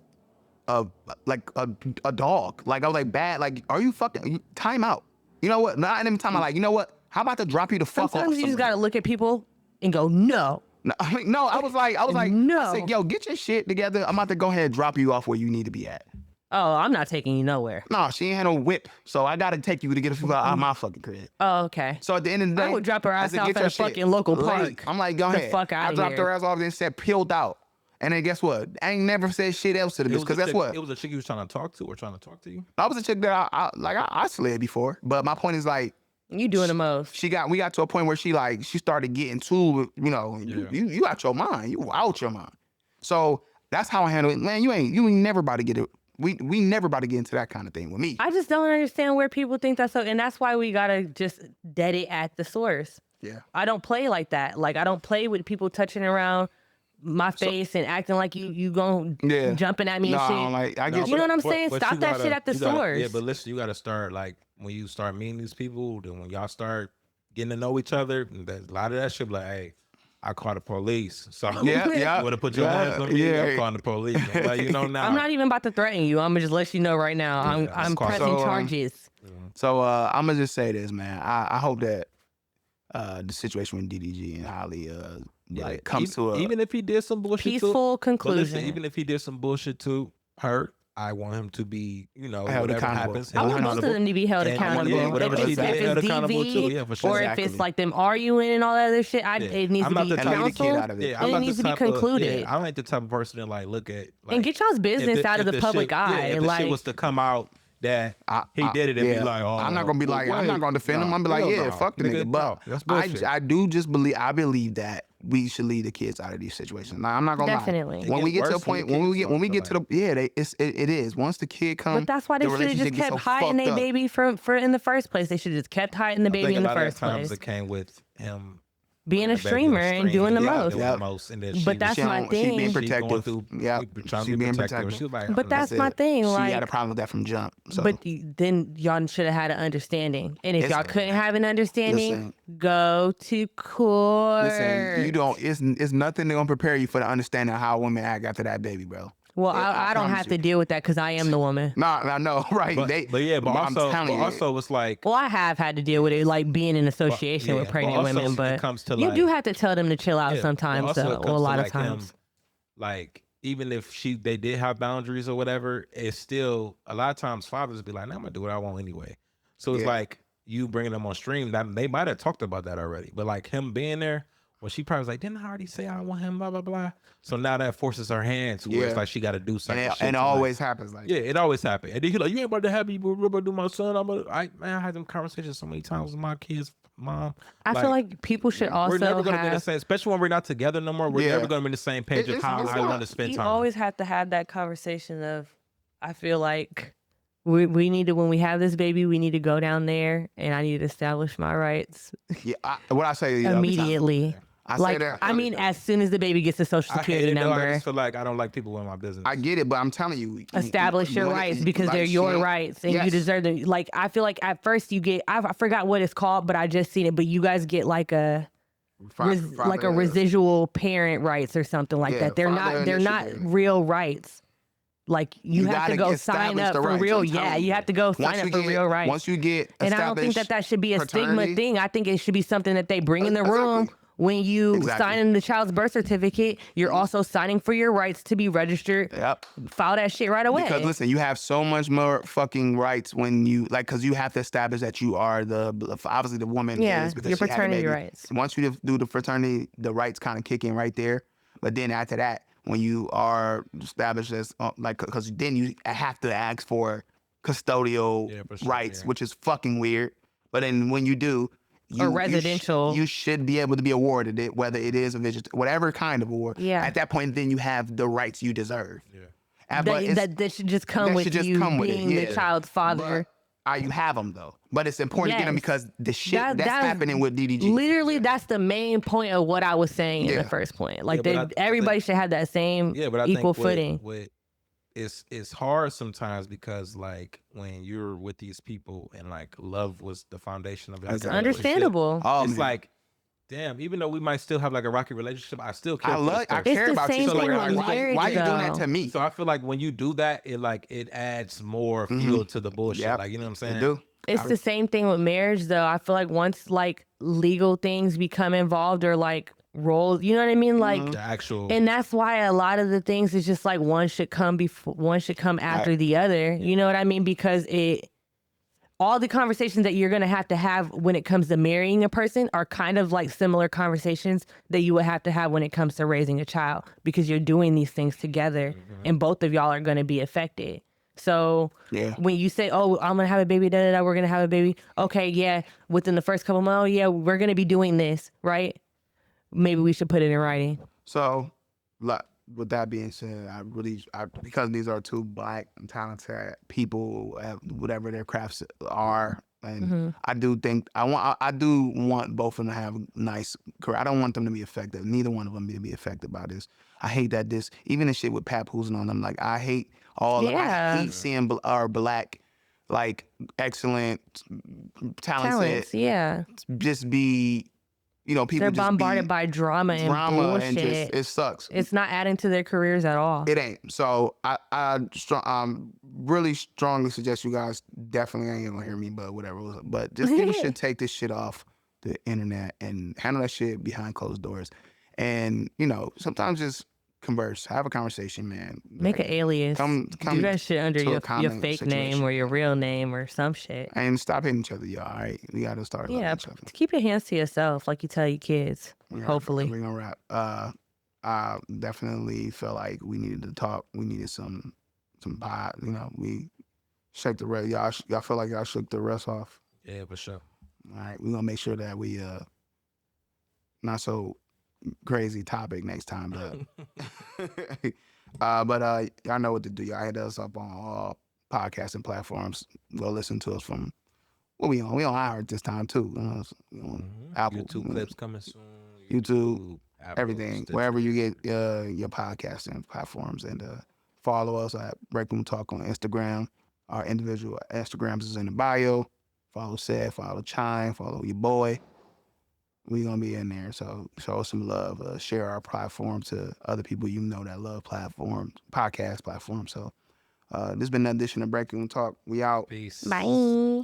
dog. Like, I was like, bad. Like, are you fucking, time out. You know what? Not even time out. Like, you know what? How about to drop you the fuck off? Sometimes you just gotta look at people and go, no. No, I was like, no. I said, yo, get your shit together. I'm about to go ahead and drop you off where you need to be at. Oh, I'm not taking you nowhere. No, she ain't had no whip, so I gotta take you to get her out of my fucking crib. Oh, okay. So at the end of the day, I would drop her ass said, off "Get at your a shit." fucking local park. Late. I'm like, go The ahead. fuck outta I dropped here. her ass off and said, peeled out. And then guess what? I ain't never said shit else to the bitch, because that's what? It was a chick you was trying to talk to or trying to talk to you? I was a chick that I slid before. But my point is, like, You doing the most. we got to a point where she started getting too, you out your mind. You out your mind. So that's how I handle it. Man, you ain't never about to get it we never about to get into that kind of thing with me. I just don't understand where people think that's so, and that's why we gotta just dead it at the source. Yeah. I don't play like that. Like I don't play with people touching around my face and acting like you gon' jumping at me and shit. I get you know what I'm saying? But Stop you that gotta- shit at the you gotta- source. Yeah, but listen, you gotta start like when you start meeting these people, then when y'all start getting to know each other, a lot of that shit be like, hey, I call the police. So Yeah. you wanna put your hands on me? I'm calling the police. I'm like, you know now. I'm not even about to threaten you. I'm gonna just let you know right now. I'm pressing charges. So I'm gonna just say this, man. I hope that the situation with DDG and Halle like comes to a even if he did some bullshit peaceful too, but conclusion. listen, even if he did some bullshit to her, I want him to be, held whatever accountable. happens. I want both of them to be held And- accountable. yeah, whatever if she it's, did, if held it's accountable DV, too. Yeah, for sure. or if it's like them arguing and all that other shit, it needs I'm to not be the and leave the kid counseled. out of it. Yeah, and it not needs the to be type of- concluded. I ain't the type of person that like look at like, And get y'all's business out of the public shit, eye. if the Like shit was to come out that he did it and be like, oh, I'm not gonna be like, I'm not gonna defend him. I'm gonna be like, fuck the nigga. But that's bullshit. I do just believe, I believe that we should leave the kids out of these situations. Now, I'm not gonna Definitely. lie. When we get to a worse when point, the when we kids get to the, it is. Once the kid comes, But that's why they should have just kept hiding their baby for in the first place. They should have just kept hiding the baby in the first place. It came with him Being a the baby on streamer and doing the most. doing the most, and then But that's my She thing. being she's going protective. through, Yeah, trying she to be being protective. protective. She was like, But that's my it. thing. She Like, had a problem with that from jump. So. but then y'all should have had an understanding. And if y'all couldn't have an understanding, Listen. go to court. Listen, you don't. It's nothing gonna prepare you for the understanding of how women act after that baby, bro. Well, I I don't promise have you. to deal with that because I am the woman. No, right. but I'm telling you, also it's like, Well, I have had to deal with it, like being in association with but pregnant also women. it But comes to, you like- do have to tell them to chill out yeah, sometimes. but also it Well, comes a to, lot of like, him, times. like even if they did have boundaries or whatever, it's still a lot of times fathers be like, nah, I'm gonna do what I want anyway. So it's Yeah. like you bringing them on stream, that they might have talked about that already, but like him being there, well, she probably was like, didn't I already say I want him, blah blah blah. So now that forces her hand to where it's Yeah. like she got to do something. and it always happens like. Yeah, it always happens. And then he's like, you ain't about to have me, we're about to do my son. I had them conversations so many times with my kids' mom. I feel like people should also we're never gonna be the have. same, especially when we're not together no more. We're Yeah. never gonna be on the same page of It's how I hard. want to spend You time. always have to have that conversation of, I feel like we need to, when we have this baby, we need to go down there and I need to establish my rights Yeah, what I say immediately. I say Like, that. I mean, as soon as the baby gets a social I hate security it, though. I number, just feel like I don't like people in my business. I get it, but I'm telling you, establish your rights because they're your rights and you deserve them. Like, I feel like at first you get, I forgot what it's called, but I just seen it, but you guys get like a residual parent rights or something like that. They're not real rights. Like you have to go sign up for real. Yeah, you have to go sign up for real rights. Once you get And I don't think that should be a stigma paternity- thing. I think it should be something that they bring in the room. Exactly. When you Exactly. sign in the child's birth certificate, you're also signing for your rights to be registered. Yep. File that shit right away. Because listen, you have so much more fucking rights when you because you have to establish that you are obviously the woman. Yeah, is because your she had a paternity baby. rights. Once you do the fraternity, the rights kind of kick in right there. But then after that, when you are established as because then you have to ask for custodial Yeah, for sure, rights, yeah. which is fucking weird. But then when you do. residential. You should be able to be awarded it, whether it is a whatever kind of award. Yeah. At that point, then you have the rights you deserve. Yeah. That should just come that with should just you come with it, being the yeah. child's father. You have them though, but it's important to get them Yes. because the shit That- that's that is happening with DDG. Literally, that's the main point of what I was saying in Yeah. the first point. Like, Yeah, but I everybody think- should have that same Yeah, but I equal think footing. it's hard sometimes because like when you're with these people and like love was the foundation of That's everything. Understandable. Oh, It's man. like, damn, even though we might still have like a rocky relationship, I still care. I for this person. It's care the about same you. So thing like, with why marriage, you doing that though. to me? So I feel like when you do that, it adds more fuel to the bullshit. Yep. Like, you know what I'm saying? They do. It's the same thing with marriage, though. I feel like once like legal things become involved or like roles, you know what I mean? Like, The actual. and that's why a lot of the things is just like one should come after the other. You know what I mean? Because all the conversations that you're gonna have when it comes to marrying a person are kind of like similar conversations that you would have to have when it comes to raising a child, because you're doing these things together, and both of y'all are gonna be affected. So Yeah. when you say, "Oh, I'm gonna have a baby," we're gonna have a baby. Okay, yeah. Within the first couple months, yeah, we're gonna be doing this, right? Maybe we should put it in writing. So, like, with that being said, because these are two black and talented people at whatever their crafts are, and I do want both of them to have a nice career. I don't want them to be affected. Neither one of them to be affected by this. I hate that even the shit with papoosing on them. Like I hate I hate seeing our black, like excellent, talented, Talents, yeah. just be. People They're just bombarded be by drama and bullshit. and just it sucks. It's not adding to their careers at all. It ain't. So I really strongly suggest you guys definitely ain't gonna hear me, but whatever. But just you should take this shit off the internet and handle that shit behind closed doors. And sometimes just converse, have a conversation, man. Make an alias. Come do that shit under to a your common fake situation. name or your real name or some shit. And stop hitting each other, y'all. All right, we gotta start loving each other. Keep your hands to yourself, like you tell your kids. Hopefully, we're gonna wrap. I definitely felt like we needed to talk. We needed some vibe. We shake the rest. Y'all feel like y'all shook the rest off. Yeah, for sure. All right, we're gonna make sure that we not so crazy topic next time, but y'all know what to do. Y'all hit us up on all podcasting platforms. Go listen to us from what we on. We on iHeart this time too. Apple, YouTube clips coming soon. YouTube, Apple, everything, Stitcher. wherever you get your podcasting platforms, and follow us at Break Room Talk on Instagram. Our individual Instagrams is in the bio. Follow Seth, follow Chime, follow your boy. We gonna be in there, so show us some love. Share our platform to other people that love podcast platforms. So this has been an edition of Break Room Talk. We out. Peace. bye.